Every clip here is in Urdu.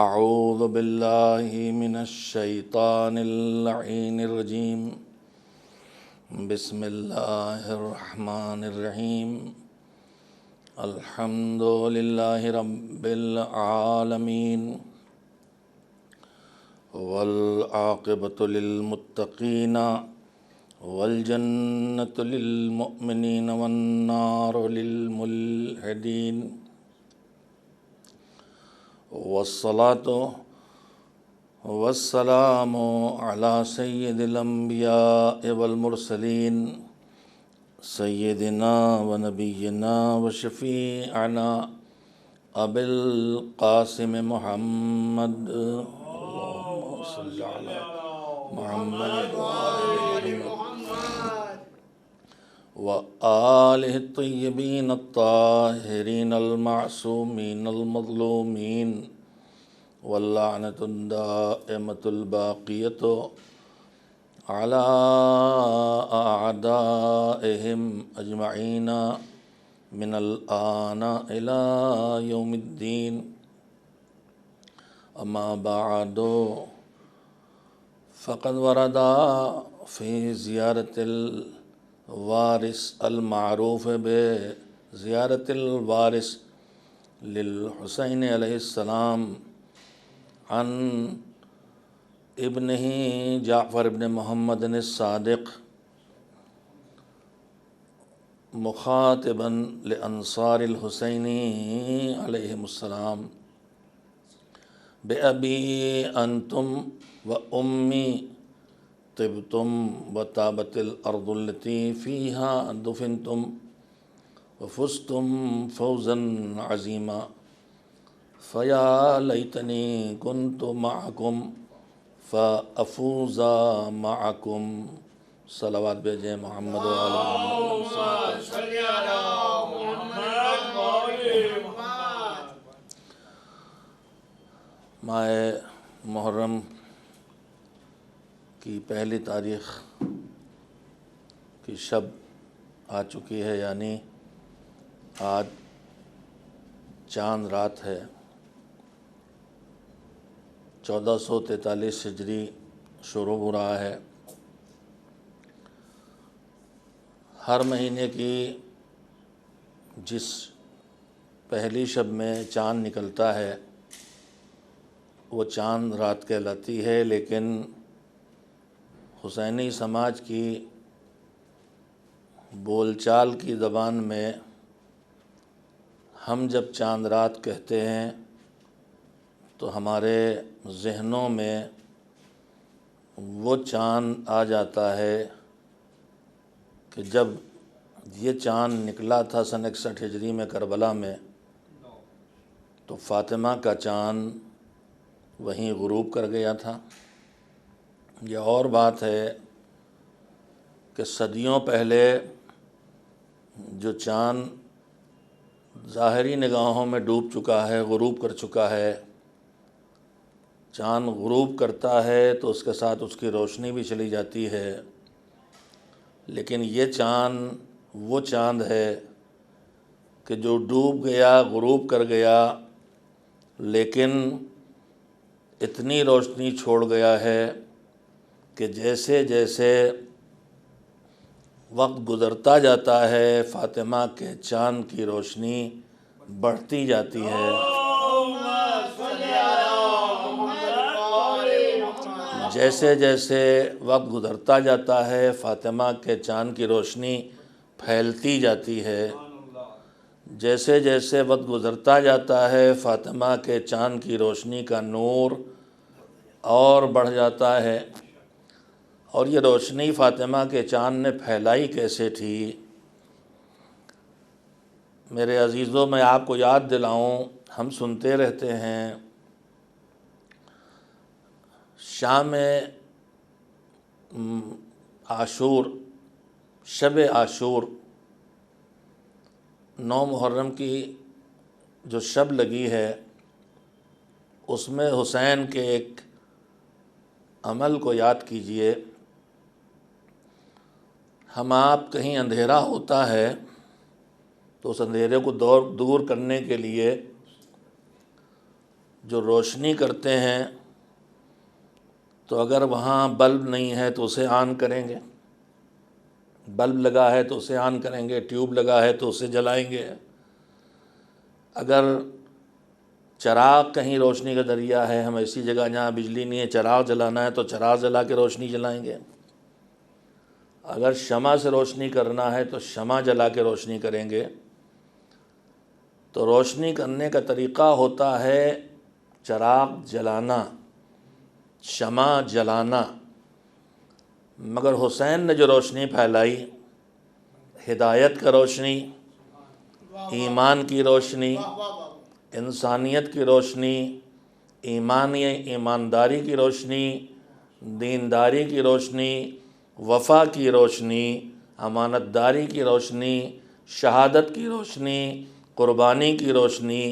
اعوذ باللہ من الشیطان اللعین الرجیم بسم اللہ الرحمن الرحیم الحمد للہ رب العالمین والعاقبۃ للمتقین والجنۃ للمؤمنین والنار للملحدین والصلاة والسلام علی سید الانبیاء والمرسلین سیدنا و نبینا و شفیعنا ابی القاسم محمد اللہم صلی علی محمد وآلہ الطیبین الطاہرین المعصومین المظلومین واللعنۃ الدائمۃ الباقیۃ علی اعدائہم اجمعین من الآن الی یوم الدین اما بعد فقد ورد فی زیارت الوارث المعروف بزیارت الوارث للحسین علیہ السلام عن ابنہ جعفر ابن محمد الصادق مخاطبا لانصار الحسین علیہ السلام بأبی انتم و امی طبتم وطابت الارض التي فيها دفنتم وفزتم فوزا عظیما فیا لیتنی كنت معكم فافوز معكم صلوات بھیجیں محمد وآل محمد۔ ماہ محرم کی پہلی تاریخ کی شب آ چکی ہے، یعنی آج چاند رات ہے۔ 1443 ہجری شروع ہو رہا ہے۔ ہر مہینے کی جس پہلی شب میں چاند نکلتا ہے وہ چاند رات کہلاتی ہے، لیکن حسینی سماج کی بول چال کی زبان میں ہم جب چاند رات کہتے ہیں تو ہمارے ذہنوں میں وہ چاند آ جاتا ہے کہ جب یہ چاند نکلا تھا سن 61 ہجری میں کربلا میں، تو فاطمہ کا چاند وہیں غروب کر گیا تھا۔ یہ اور بات ہے کہ صدیوں پہلے جو چاند ظاہری نگاہوں میں ڈوب چکا ہے، غروب کر چکا ہے، چاند غروب کرتا ہے تو اس کے ساتھ اس کی روشنی بھی چلی جاتی ہے، لیکن یہ چاند وہ چاند ہے کہ جو ڈوب گیا، غروب کر گیا، لیکن اتنی روشنی چھوڑ گیا ہے کہ جیسے جیسے وقت گزرتا جاتا ہے فاطمہ کے چاند کی روشنی بڑھتی جاتی ہے۔ جیسے جیسے وقت گزرتا جاتا ہے فاطمہ کے چاند کی روشنی پھیلتی جاتی ہے۔ جیسے جیسے وقت گزرتا جاتا ہے فاطمہ کے چاند کی روشنی کا نور اور بڑھ جاتا ہے۔ اور یہ روشنی فاطمہ کے چاند نے پھیلائی کیسے تھی؟ میرے عزیزوں، میں آپ کو یاد دلاؤں، ہم سنتے رہتے ہیں شام عاشور، شب عاشور، 9 محرم کی جو شب لگی ہے، اس میں حسین کے ایک عمل کو یاد کیجئے۔ ہم آپ کہیں اندھیرا ہوتا ہے تو اس اندھیرے کو دور کرنے کے لیے جو روشنی کرتے ہیں تو اگر وہاں بلب نہیں ہے تو اسے آن کریں گے، بلب لگا ہے تو اسے آن کریں گے، ٹیوب لگا ہے تو اسے جلائیں گے۔ اگر چراغ کہیں روشنی کا ذریعہ ہے، ہم ایسی جگہ جہاں بجلی نہیں ہے، چراغ جلانا ہے تو چراغ جلا کے روشنی جلائیں گے۔ اگر شمع سے روشنی کرنا ہے تو شمع جلا کے روشنی کریں گے۔ تو روشنی کرنے کا طریقہ ہوتا ہے چراغ جلانا، شمع جلانا۔ مگر حسین نے جو روشنی پھیلائی، ہدایت کا روشنی، ایمان کی روشنی، انسانیت کی روشنی، ایمانداری کی روشنی، دینداری کی روشنی، وفا کی روشنی، امانت داری کی روشنی، شہادت کی روشنی، قربانی کی روشنی،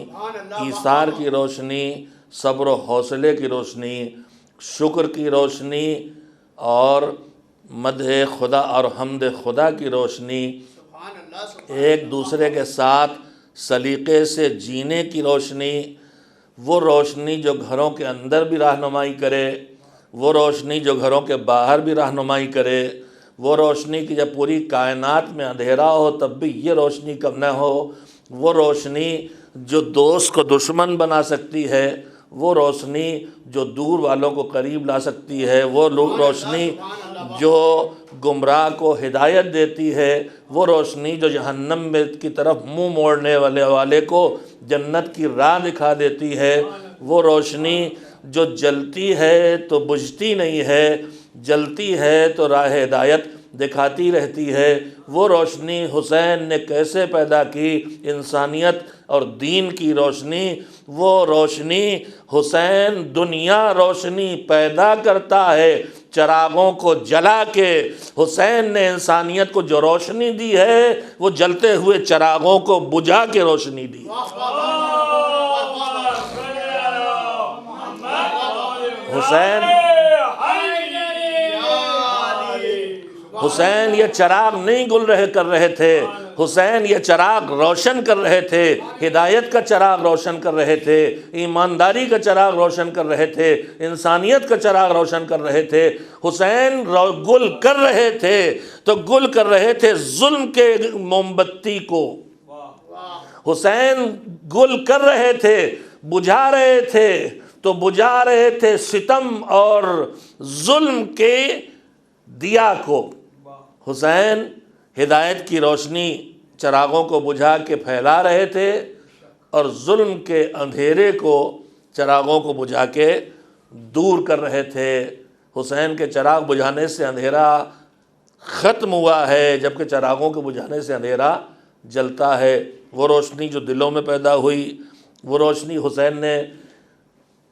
ایثار کی روشنی، صبر و حوصلے کی روشنی، شکر کی روشنی، اور مدح خدا اور حمد خدا کی روشنی، ایک دوسرے کے ساتھ سلیقے سے جینے کی روشنی، وہ روشنی جو گھروں کے اندر بھی رہنمائی کرے، وہ روشنی جو گھروں کے باہر بھی رہنمائی کرے، وہ روشنی کی جب پوری کائنات میں اندھیرا ہو تب بھی یہ روشنی کم نہ ہو، وہ روشنی جو دوست کو دشمن بنا سکتی ہے، وہ روشنی جو دور والوں کو قریب لا سکتی ہے، وہ روشنی جو گمراہ کو ہدایت دیتی ہے، وہ روشنی جو جہنم میں کی طرف منہ موڑنے والے کو جنت کی راہ دکھا دیتی ہے، وہ روشنی جو جلتی ہے تو بجھتی نہیں ہے، جلتی ہے تو راہ ہدایت دکھاتی رہتی ہے، وہ روشنی حسین نے کیسے پیدا کی؟ انسانیت اور دین کی روشنی، وہ روشنی حسین دنیا روشنی پیدا کرتا ہے چراغوں کو جلا کے۔ حسین نے انسانیت کو جو روشنی دی ہے وہ جلتے ہوئے چراغوں کو بجھا کے روشنی دی۔ حسین یہ چراغ نہیں کر رہے تھے، حسین یہ چراغ روشن کر رہے تھے، ہدایت کا چراغ روشن کر رہے تھے، ایمانداری کا چراغ روشن کر رہے تھے، انسانیت کا چراغ روشن کر رہے تھے۔ حسین گل کر رہے تھے تو گل کر رہے تھے ظلم کے موم بتی کو، حسین گل کر رہے تھے، بجھا رہے تھے تو بجھا رہے تھے ستم اور ظلم کے دیا کو۔ حسین ہدایت کی روشنی چراغوں کو بجھا کے پھیلا رہے تھے اور ظلم کے اندھیرے کو چراغوں کو بجھا کے دور کر رہے تھے۔ حسین کے چراغ بجھانے سے اندھیرا ختم ہوا ہے، جبکہ چراغوں کے بجھانے سے اندھیرا جلتا ہے۔ وہ روشنی جو دلوں میں پیدا ہوئی، وہ روشنی حسین نے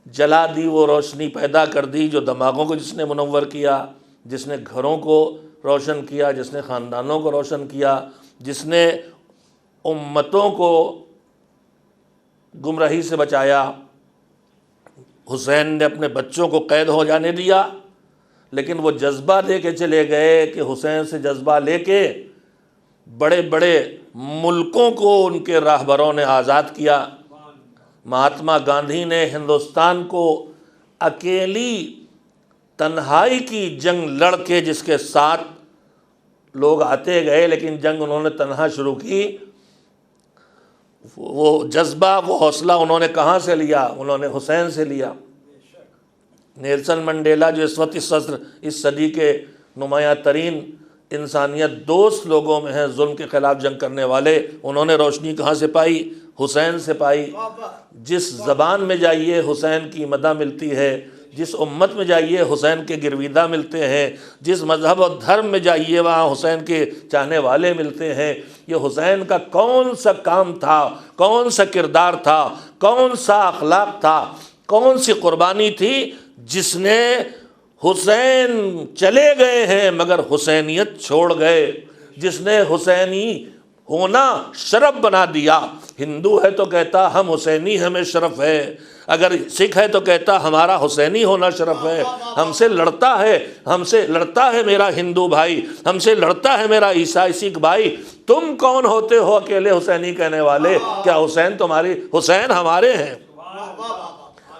جلا دی، وہ روشنی پیدا کر دی جو دماغوں کو جس نے منور کیا، جس نے گھروں کو روشن کیا، جس نے خاندانوں کو روشن کیا، جس نے امتوں کو گمراہی سے بچایا۔ حسین نے اپنے بچوں کو قید ہو جانے دیا، لیکن وہ جذبہ لے کے چلے گئے کہ حسین سے جذبہ لے کے بڑے بڑے ملکوں کو ان کے راہبروں نے آزاد کیا۔ مہاتما گاندھی نے ہندوستان کو اکیلی تنہائی کی جنگ لڑ کے، جس کے ساتھ لوگ آتے گئے لیکن جنگ انہوں نے تنہا شروع کی، وہ جذبہ، وہ حوصلہ انہوں نے کہاں سے لیا؟ انہوں نے حسین سے لیا۔ نیلسن منڈیلا جو اس وقت اس صدی کے نمایاں ترین انسانیت دوست لوگوں میں ہیں، ظلم کے خلاف جنگ کرنے والے، انہوں نے روشنی کہاں سے پائی؟ حسین سے پائی۔ جس زبان میں جائیے حسین کی مدح ملتی ہے، جس امت میں جائیے حسین کے گرویدہ ملتے ہیں، جس مذہب و دھرم میں جائیے وہاں حسین کے چاہنے والے ملتے ہیں۔ یہ حسین کا کون سا کام تھا، کون سا کردار تھا، کون سا اخلاق تھا، کون سی قربانی تھی جس نے حسین چلے گئے ہیں مگر حسینیت چھوڑ گئے، جس نے حسینی ہونا شرف بنا دیا؟ ہندو ہے تو کہتا ہم حسینی ہمیں شرف ہے، اگر سکھ ہے تو کہتا ہمارا حسینی ہونا شرف ہے، ہم سے لڑتا ہے میرا ہندو بھائی، ہم سے لڑتا ہے میرا عیسائی سکھ بھائی، تم کون ہوتے ہو اکیلے حسینی کہنے والے؟ کیا حسین ہمارے ہیں؟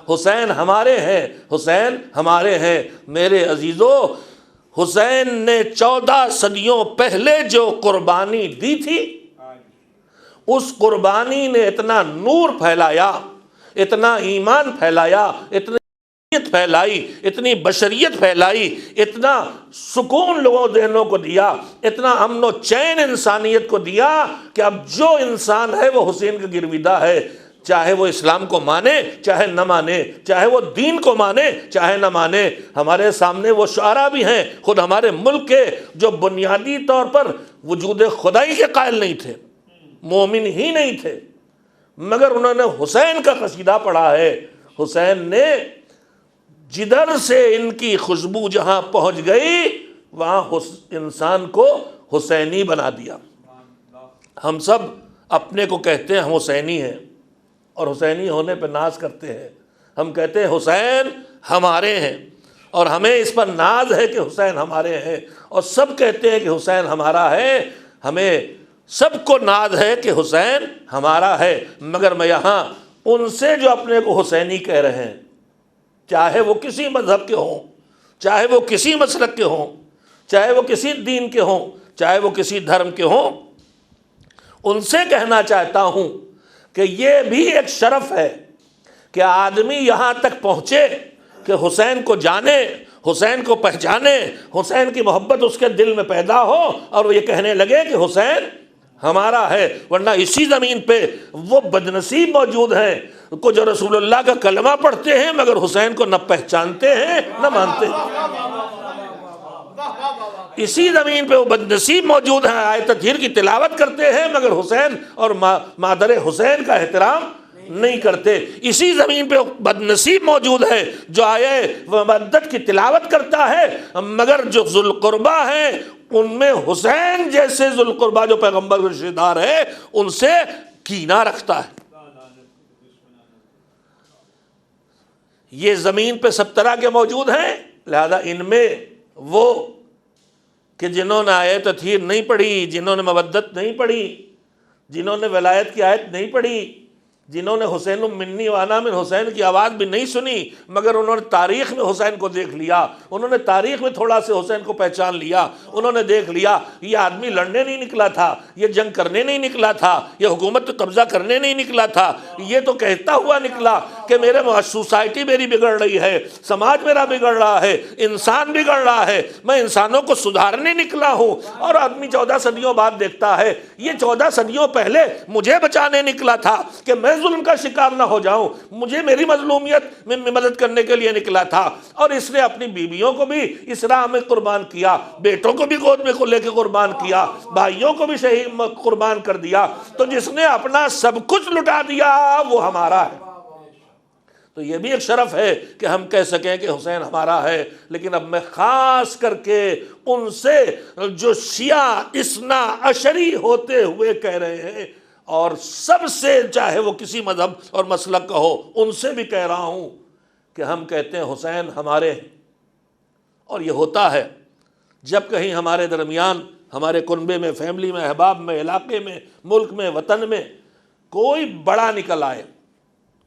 حسین ہمارے ہیں، حسین ہمارے ہیں۔ میرے عزیزو، حسین نے 14 صدیوں پہلے جو قربانی دی تھی، اس قربانی نے اتنا نور پھیلایا، اتنا ایمان پھیلایا، اتنی پھیلائی، اتنی بشریت پھیلائی، اتنا سکون لوگوں ذہنوں کو دیا، اتنا امن و چین انسانیت کو دیا کہ اب جو انسان ہے وہ حسین کا گرویدہ ہے، چاہے وہ اسلام کو مانے چاہے نہ مانے، چاہے وہ دین کو مانے چاہے نہ مانے۔ ہمارے سامنے وہ شعراء بھی ہیں خود ہمارے ملک کے جو بنیادی طور پر وجود خدائی کے قائل نہیں تھے، مومن ہی نہیں تھے، مگر انہوں نے حسین کا قصیدہ پڑھا ہے۔ حسین نے جدھر سے ان کی خوشبو جہاں پہنچ گئی وہاں انسان کو حسینی بنا دیا۔ ہم سب اپنے کو کہتے ہیں ہم حسینی ہیں اور حسینی ہونے پہ ناز کرتے ہیں، ہم کہتے ہیں حسین ہمارے ہیں اور ہمیں اس پر ناز ہے کہ حسین ہمارے ہیں، اور سب کہتے ہیں کہ حسین ہمارا ہے، ہمیں سب کو ناز ہے کہ حسین ہمارا ہے۔ مگر میں یہاں ان سے جو اپنے کو حسینی کہہ رہے ہیں، چاہے وہ کسی مذہب کے ہوں، چاہے وہ کسی مسلک کے ہوں، چاہے وہ کسی دین کے ہوں، چاہے وہ کسی دھرم کے ہوں، ان سے کہنا چاہتا ہوں کہ یہ بھی ایک شرف ہے کہ آدمی یہاں تک پہنچے کہ حسین کو جانے، حسین کو پہچانے، حسین کی محبت اس کے دل میں پیدا ہو اور وہ یہ کہنے لگے کہ حسین ہمارا ہے۔ ورنہ اسی زمین پہ وہ بدنصیب موجود ہیں کو جو رسول اللہ کا کلمہ پڑھتے ہیں مگر حسین کو نہ پہچانتے ہیں نہ مانتے ہیں۔ اسی زمین پہ وہ بدنصیب موجود ہیں، آیت تطہیر کی تلاوت کرتے ہیں مگر حسین اور مادر حسین کا احترام نہیں کرتے۔ اسی زمین پہ بدنصیب موجود ہے جو آیے مودت کی تلاوت کرتا ہے مگر جو ذوالقربہ ہیں ان میں حسین جیسے ذوالقربہ جو پیغمبر کے رشتہ دار ہے ان سے کینہ رکھتا ہے۔ یہ زمین پہ سب طرح کے موجود ہیں، لہذا ان میں وہ کہ جنہوں نے آیت تطہیر نہیں پڑھی، جنہوں نے مودت نہیں پڑھی، جنہوں نے ولایت کی آیت نہیں پڑھی، جنہوں نے حسین منی وانا من حسین کی آواز بھی نہیں سنی مگر انہوں نے تاریخ میں حسین کو دیکھ لیا، انہوں نے تاریخ میں تھوڑا سے حسین کو پہچان لیا، انہوں نے دیکھ لیا یہ آدمی لڑنے نہیں نکلا تھا، یہ جنگ کرنے نہیں نکلا تھا، یہ حکومت پہ قبضہ کرنے نہیں نکلا تھا، یہ تو کہتا ہوا نکلا کہ میرے سوسائٹی میری بگڑ رہی ہے، سماج میرا بگڑ رہا ہے، انسان بگڑ رہا ہے، میں انسانوں کو سدھارنے نکلا ہوں۔ اور آدمی 14 صدیوں بعد دیکھتا ہے یہ 14 صدیوں پہلے مجھے بچانے نکلا تھا کہ میں ظلم کا شکار نہ ہو جاؤں، مجھے میری مظلومیت میں مدد کرنے کے لیے نکلا تھا، اور اس نے اپنی بیویوں کو بھی اس راہ میں قربان کیا، بیٹوں کو بھی گود میں لے کے قربان کیا، بھائیوں کو بھی شہید قربان کر دیا۔ تو جس نے اپنا سب کچھ لٹا دیا وہ ہمارا ہے۔ تو یہ بھی ایک شرف ہے کہ ہم کہہ سکیں کہ حسین ہمارا ہے۔ لیکن اب میں خاص کر کے ان سے جو شیعہ اثنا عشری ہوتے ہوئے کہہ رہے ہیں اور سب سے چاہے وہ کسی مذہب اور مسلک کا ہو ان سے بھی کہہ رہا ہوں کہ ہم کہتے ہیں حسین ہمارے ہیں، اور یہ ہوتا ہے جب کہیں ہمارے درمیان، ہمارے کنبے میں، فیملی میں، احباب میں، علاقے میں، ملک میں، وطن میں کوئی بڑا نکل آئے،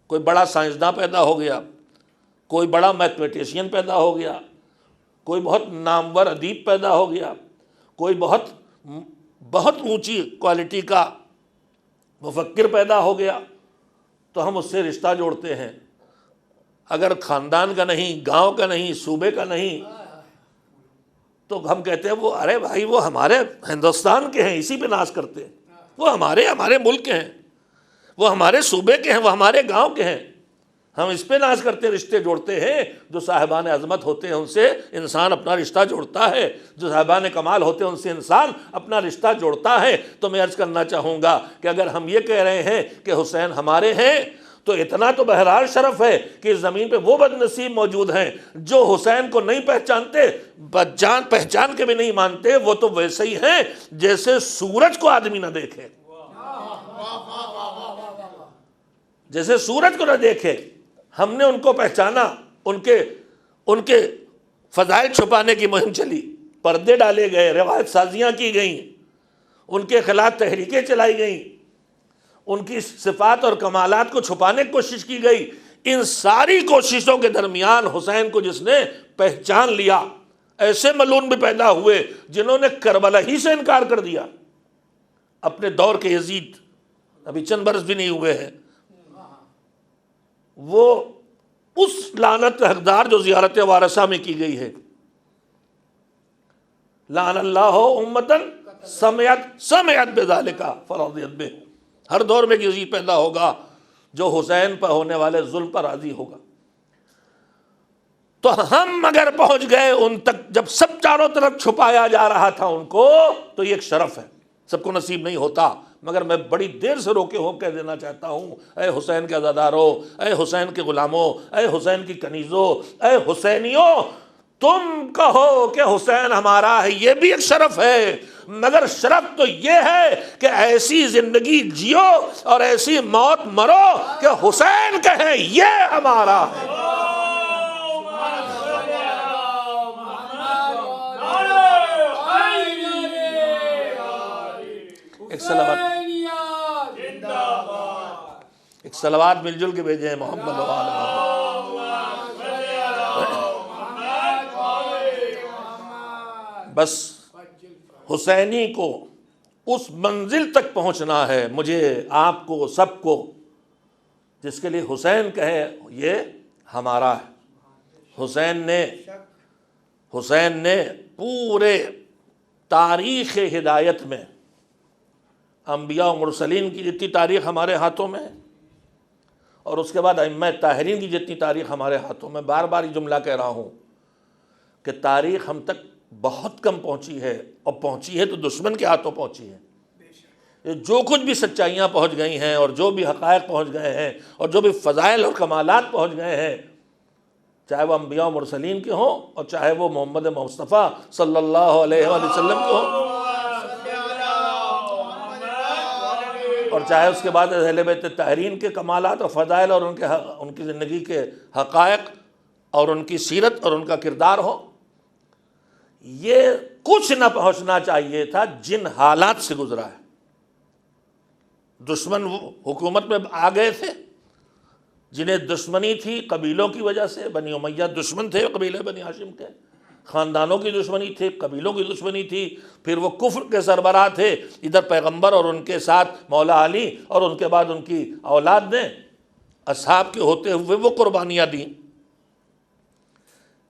کوئی بڑا سائنسداں پیدا ہو گیا، کوئی بڑا میتھمیٹیشین پیدا ہو گیا، کوئی بہت نامور ادیب پیدا ہو گیا، کوئی بہت اونچی کوالٹی کا مفکر پیدا ہو گیا، تو ہم اس سے رشتہ جوڑتے ہیں۔ اگر خاندان کا نہیں، گاؤں کا نہیں، صوبے کا نہیں، تو ہم کہتے ہیں وہ ارے بھائی وہ ہمارے ہندوستان کے ہیں، اسی پہ ناز کرتے ہیں، وہ ہمارے ملک کے ہیں، وہ ہمارے صوبے کے ہیں، وہ ہمارے گاؤں کے ہیں، ہم اس پہ ناز کرتے رشتے جوڑتے ہیں۔ جو صاحبان عظمت ہوتے ہیں ان سے انسان اپنا رشتہ جوڑتا ہے، جو صاحبان کمال ہوتے ہیں ان سے انسان اپنا رشتہ جوڑتا ہے۔ تو میں عرض کرنا چاہوں گا کہ اگر ہم یہ کہہ رہے ہیں کہ حسین ہمارے ہیں تو اتنا تو بہرحال شرف ہے کہ اس زمین پہ وہ بدنصیب موجود ہیں جو حسین کو نہیں پہچانتے، پہچان کے بھی نہیں مانتے، وہ تو ویسے ہی ہیں جیسے سورج کو آدمی نہ دیکھے، جیسے سورج کو نہ دیکھے۔ ہم نے ان کو پہچانا، ان کے فضائل چھپانے کی مہم چلی، پردے ڈالے گئے، روایت سازیاں کی گئیں، ان کے خلاف تحریکیں چلائی گئیں، ان کی صفات اور کمالات کو چھپانے کی کوشش کی گئی۔ ان ساری کوششوں کے درمیان حسین کو جس نے پہچان لیا، ایسے ملعون بھی پیدا ہوئے جنہوں نے کربلا ہی سے انکار کر دیا۔ اپنے دور کے یزید، ابھی چند برس بھی نہیں ہوئے ہیں، وہ اس لعنت کا حقدار جو زیارت وارثہ میں کی گئی ہے، لعن اللہ امتن سمعت بذالک فرضیت بہ، ہر دور میں ایک یزید پیدا ہوگا جو حسین پر ہونے والے ظلم پر راضی ہوگا۔ تو ہم اگر پہنچ گئے ان تک جب سب چاروں طرف چھپایا جا رہا تھا ان کو، تو یہ ایک شرف ہے، سب کو نصیب نہیں ہوتا۔ مگر میں بڑی دیر سے روکے ہو کہہ دینا چاہتا ہوں، اے حسین کے عزادارو، اے حسین کے غلاموں، اے حسین کی کنیزوں، اے حسینیوں، تم کہو کہ حسین ہمارا ہے، یہ بھی ایک شرف ہے، مگر شرف تو یہ ہے کہ ایسی زندگی جیو اور ایسی موت مرو کہ حسین کہیں یہ ہمارا ہے۔ ایک صلوات مل جل کے بھیجیں محمد و آل محمد۔ بس حسینی کو اس منزل تک پہنچنا ہے، مجھے، آپ کو، سب کو، جس کے لیے حسین کہے یہ ہمارا ہے۔ حسین نے پورے تاریخ ہدایت میں انبیاء و مرسلین کی جتنی تاریخ ہمارے ہاتھوں میں ہے، اور اس کے بعد ائمہ طاہرین کی جتنی تاریخ ہمارے ہاتھوں میں، بار بار یہ جملہ کہہ رہا ہوں کہ تاریخ ہم تک بہت کم پہنچی ہے، اور پہنچی ہے تو دشمن کے ہاتھوں پہنچی ہے۔ یہ جو کچھ بھی سچائیاں پہنچ گئی ہیں اور جو بھی حقائق پہنچ گئے ہیں اور جو بھی فضائل اور کمالات پہنچ گئے ہیں، چاہے وہ انبیاء و مرسلین کے ہوں اور چاہے وہ محمد مصطفیٰ صلی اللہ علیہ وآلہ وسلم کے ہوں، اور چاہے اس کے بعد اہل بیت طاہرین کے کمالات اور فضائل اور ان کی زندگی کے حقائق اور ان کی سیرت اور ان کا کردار ہو، یہ کچھ نہ پہنچنا چاہیے تھا جن حالات سے گزرا ہے۔ دشمن حکومت میں آ گئے تھے، جنہیں دشمنی تھی قبیلوں کی وجہ سے، بنی امیہ دشمن تھے قبیلے بنی ہاشم کے، خاندانوں کی دشمنی تھی، قبیلوں کی دشمنی تھی، پھر وہ کفر کے سربراہ تھے، ادھر پیغمبر اور ان کے ساتھ مولا علی اور ان کے بعد ان کی اولاد نے اصحاب کے ہوتے ہوئے وہ قربانیاں دیں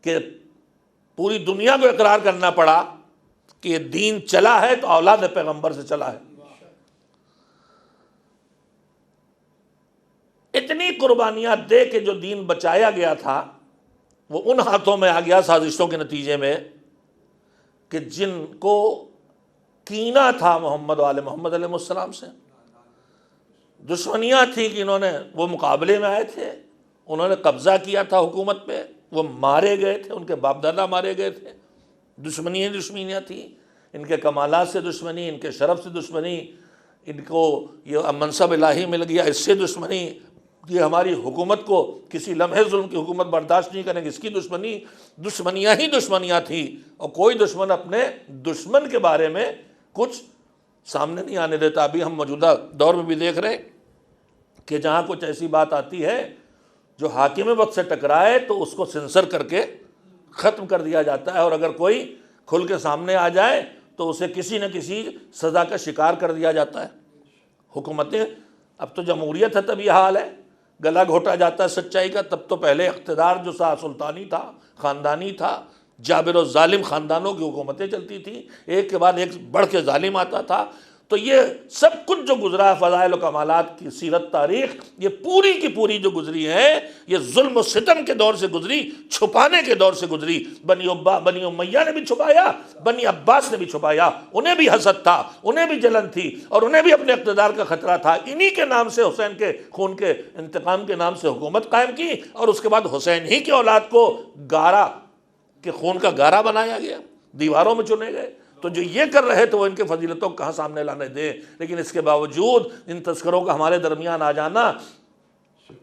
کہ پوری دنیا کو اقرار کرنا پڑا کہ یہ دین چلا ہے تو اولاد پیغمبر سے چلا ہے۔ اتنی قربانیاں دے کے جو دین بچایا گیا تھا وہ ان ہاتھوں میں آ گیا سازشوں کے نتیجے میں کہ جن کو کینہ تھا محمد و آل محمد علیہ السلام سے، دشمنیاں تھی کہ انہوں نے، وہ مقابلے میں آئے تھے، انہوں نے قبضہ کیا تھا حکومت پہ، وہ مارے گئے تھے، ان کے باپ دادا مارے گئے تھے، دشمنیاں تھیں، ان کے کمالات سے دشمنی، ان کے شرف سے دشمنی، ان کو یہ منصب الہی مل گیا اس سے دشمنی، یہ ہماری حکومت کو کسی لمحے ظلم کی حکومت برداشت نہیں کریں گے اس کی دشمنی، دشمنیاں ہی دشمنیاں تھیں، اور کوئی دشمن اپنے دشمن کے بارے میں کچھ سامنے نہیں آنے دیتا۔ ابھی ہم موجودہ دور میں بھی دیکھ رہے ہیں کہ جہاں کچھ ایسی بات آتی ہے جو حاکم وقت سے ٹکرائے تو اس کو سنسر کر کے ختم کر دیا جاتا ہے، اور اگر کوئی کھل کے سامنے آ جائے تو اسے کسی نہ کسی سزا کا شکار کر دیا جاتا ہے۔ حکومتیں، اب تو جمہوریت ہے تب یہ حال ہے، گلا گھوٹا جاتا ہے سچائی کا، تب تو پہلے اقتدار جو سلطانی تھا، خاندانی تھا، جابر و ظالم خاندانوں کی حکومتیں چلتی تھیں، ایک کے بعد ایک بڑھ کے ظالم آتا تھا۔ تو یہ سب کچھ جو گزرا ہے، فضائل و کمالات کی سیرت تاریخ، یہ پوری کی پوری جو گزری ہے، یہ ظلم و ستم کے دور سے گزری، چھپانے کے دور سے گزری۔ بنی امیہ نے بھی چھپایا، بنی عباس نے بھی چھپایا، انہیں بھی حسد تھا، انہیں بھی جلن تھی، اور انہیں بھی اپنے اقتدار کا خطرہ تھا۔ انہی کے نام سے حسین کے خون کے انتقام کے نام سے حکومت قائم کی، اور اس کے بعد حسین ہی کی اولاد کو گارا کہ خون کا گارا بنایا گیا، دیواروں میں چنے گئے۔ تو جو یہ کر رہے تھے وہ ان کے فضیلتوں کو کہاں سامنے لانے دیں، لیکن اس کے باوجود ان تذکروں کا ہمارے درمیان آ جانا،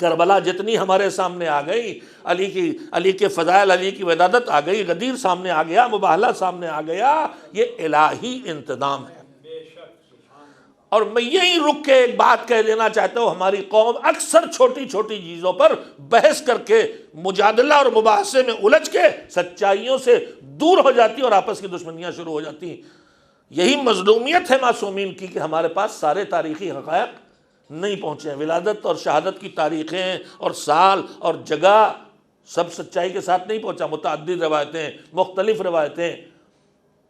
کربلا جتنی ہمارے سامنے آ گئی، علی کے فضائل، علی کی ودادت آ گئی، غدیر سامنے آ گیا، مباہلہ سامنے آ گیا، یہ الہی انتظام ہے۔ اور میں یہیں رک کے ایک بات کہہ دینا چاہتا ہوں، ہماری قوم اکثر چھوٹی چھوٹی چیزوں پر بحث کر کے، مجادلہ اور مباحثے میں الجھ کے سچائیوں سے دور ہو جاتی اور آپس کی دشمنیاں شروع ہو جاتی ہیں۔ یہی مظلومیت ہے معصومین کی کہ ہمارے پاس سارے تاریخی حقائق نہیں پہنچے ہیں۔ ولادت اور شہادت کی تاریخیں اور سال اور جگہ سب سچائی کے ساتھ نہیں پہنچا، متعدد روایتیں، مختلف روایتیں،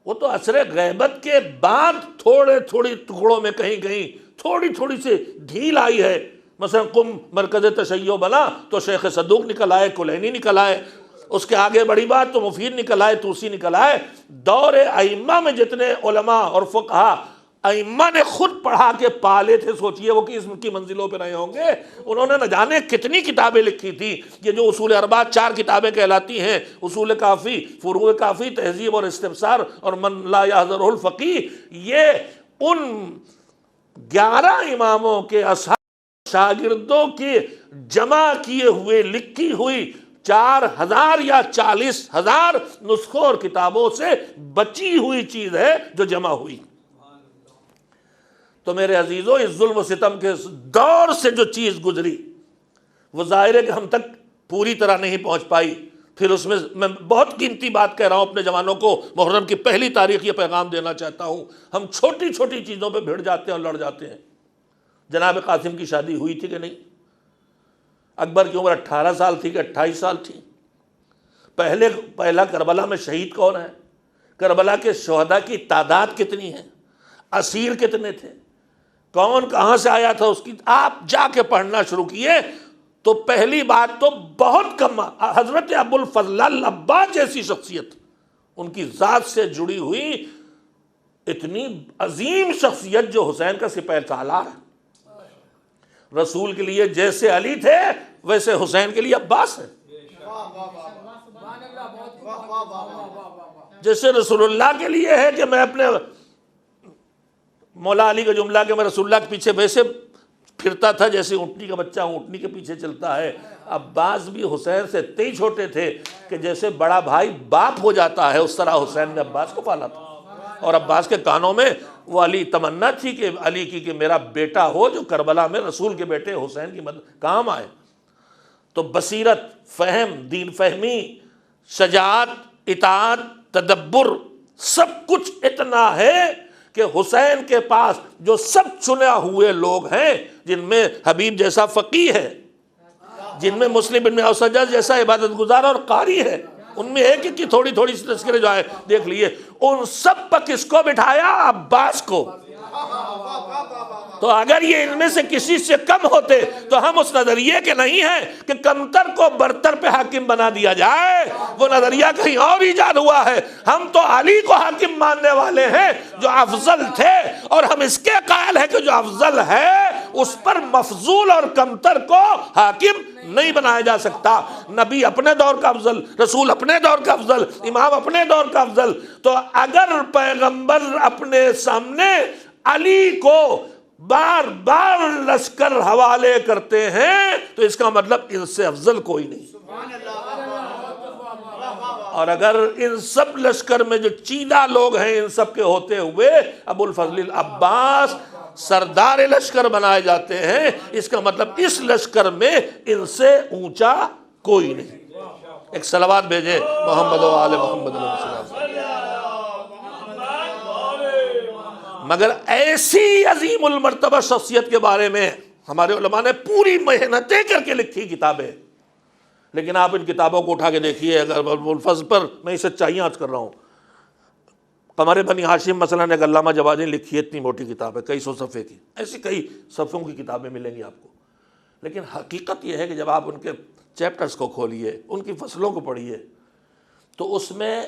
وہ تو عصر غیبت کے بعد تھوڑے تھوڑی ٹکڑوں میں کہیں کہیں تھوڑی تھوڑی سی ڈھیل آئی ہے۔ مثلا قم مرکز تشیع بنا تو شیخ صدوق نکل آئے، کلینی نکل آئے، اس کے آگے بڑی بات تو مفید نکل آئے، توسی نکل آئے۔ دور ائمہ میں جتنے علماء اور فقہا ائمہ نے خود پڑھا کے پالے تھے، سوچئے وہ کس کی منزلوں پہ رہے ہوں گے۔ انہوں نے نہ جانے کتنی کتابیں لکھی تھی۔ یہ جو اصول اربعہ 4 کتابیں کہلاتی ہیں، اصول کافی، فروع کافی، تہذیب اور استفسار اور من لا یحضرہ الفقیہ، یہ ان 11 اماموں کے اصحاب شاگردوں کے جمع کیے ہوئے لکھی ہوئی 4000 یا 40,000 نسخوں اور کتابوں سے بچی ہوئی چیز ہے جو جمع ہوئی۔ تو میرے عزیزو، اس ظلم و ستم کے دور سے جو چیز گزری وہ ظاہر ہے کہ ہم تک پوری طرح نہیں پہنچ پائی۔ پھر اس میں بہت قیمتی بات کہہ رہا ہوں، اپنے جوانوں کو محرم کی پہلی تاریخ یہ پیغام دینا چاہتا ہوں، ہم چھوٹی چھوٹی چیزوں پہ بھیڑ جاتے ہیں اور لڑ جاتے ہیں۔ جناب قاسم کی شادی ہوئی تھی کہ نہیں؟ اکبر کی عمر 18 سال تھی کہ 28 سال تھی؟ پہلا کربلا میں شہید کون ہے؟ کربلا کے شہداء کی تعداد کتنی ہے؟ اسیر کتنے تھے؟ کون کہاں سے آیا تھا؟ اس کی آپ جا کے پڑھنا شروع کیے تو پہلی بات تو بہت کم، حضرت ابو الفضل العباس جیسی شخصیت، ان کی ذات سے جڑی ہوئی اتنی عظیم شخصیت جو حسین کا سپہ سالار ہے۔ رسول کے لیے جیسے علی تھے ویسے حسین کے لیے عباس ہے۔ جیسے رسول اللہ کے لیے ہے کہ میں اپنے مولا علی کا جملہ کہ میں رسول اللہ کے پیچھے ویسے پھرتا تھا جیسے اونٹنی کا بچہ اونٹنی کے پیچھے چلتا ہے، عباس بھی حسین سے اتنے چھوٹے تھے کہ جیسے بڑا بھائی باپ ہو جاتا ہے اس طرح حسین نے عباس کو پالا تھا۔ اور عباس کے کانوں میں وہ علی تمنا تھی کہ علی کی کہ میرا بیٹا ہو جو کربلا میں رسول کے بیٹے حسین کی مدد کام آئے۔ تو بصیرت، فہم، دین فہمی، شجاعت، اطاعت، تدبر، سب کچھ اتنا ہے کہ حسین کے پاس جو سب چنے ہوئے لوگ ہیں، جن میں حبیب جیسا فقیہ ہے، جن میں مسلم بن اوسجد جیسا عبادت گزار اور قاری ہے، ان میں ایک کی تھوڑی تھوڑی سی تذکرے جو آئے دیکھ لیے، ان سب پر کس کو بٹھایا؟ عباس کو۔ تو اگر یہ ان میں سے کسی سے کم ہوتے تو ہم اس نظریے کے نہیں ہیں کہ کمتر کو برتر پہ حاکم بنا دیا جائے، وہ نظریہ کہیں اور ایجاد ہوا ہے۔ ہم تو علی کو حاکم ماننے والے ہیں جو افضل تھے، اور ہم اس کے قائل ہیں کہ جو افضل ہے اس پر مفضول اور کمتر کو حاکم نہیں بنایا جا سکتا۔ نبی اپنے دور کا افضل، رسول اپنے دور کا افضل، امام اپنے دور کا افضل۔ تو اگر پیغمبر اپنے سامنے علی کو بار بار لشکر حوالے کرتے ہیں تو اس کا مطلب ان سے افضل کوئی نہیں۔ اور اگر ان سب لشکر میں جو چیدہ لوگ ہیں ان سب کے ہوتے ہوئے ابو الفضل العباس سردار لشکر بنائے جاتے ہیں، اس کا مطلب اس لشکر میں ان سے اونچا کوئی نہیں۔ ایک صلوات بھیجے محمد و آل محمد علیہ السلام۔ مگر ایسی عظیم المرتبہ شخصیت کے بارے میں ہمارے علماء نے پوری محنتیں کر کے لکھی کتابیں، لیکن آپ ان کتابوں کو اٹھا کے دیکھیے۔ اگر ابو الفضل پر میں سچائیاں عرض کر رہا ہوں، قمر بنی ہاشم مثلا ایک علامہ جوادی نے لکھی ہے، اتنی موٹی کتاب ہے، کئی سو صفحے کی، ایسی کئی صفحوں کی کتابیں ملیں گی آپ کو۔ لیکن حقیقت یہ ہے کہ جب آپ ان کے چیپٹرز کو کھولیے، ان کی فصلوں کو پڑھیے، تو اس میں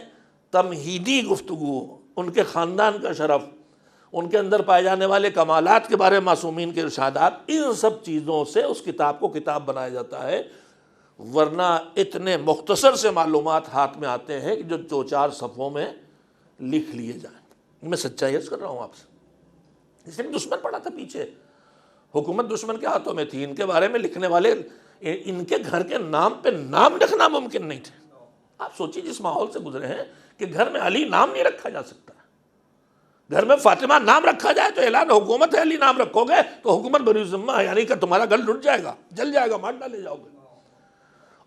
تمہیدی گفتگو، ان کے خاندان کا شرف، ان کے اندر پائے جانے والے کمالات کے بارے میں معصومین کے ارشادات، ان سب چیزوں سے اس کتاب کو کتاب بنایا جاتا ہے۔ ورنہ اتنے مختصر سے معلومات ہاتھ میں آتے ہیں کہ جو 2-4 صفحوں میں لکھ لیے جائیں۔ میں سچائی عرض کر رہا ہوں آپ سے۔ اس لیے دشمن پڑا تھا پیچھے، حکومت دشمن کے ہاتھوں میں تھی، ان کے بارے میں لکھنے والے، ان کے گھر کے نام پہ نام لکھنا ممکن نہیں تھے۔ آپ سوچیے جس ماحول سے گزرے ہیں کہ گھر میں علی نام نہیں رکھا جا سکتا، گھر میں فاطمہ نام رکھا جائے تو اعلان حکومت ہے، علی نام رکھو گے تو حکومت بری ذمہ ہے، یعنی کہ تمہارا گھر لٹ جائے گا، جل جائے گا، مار ڈالے جاؤ گے۔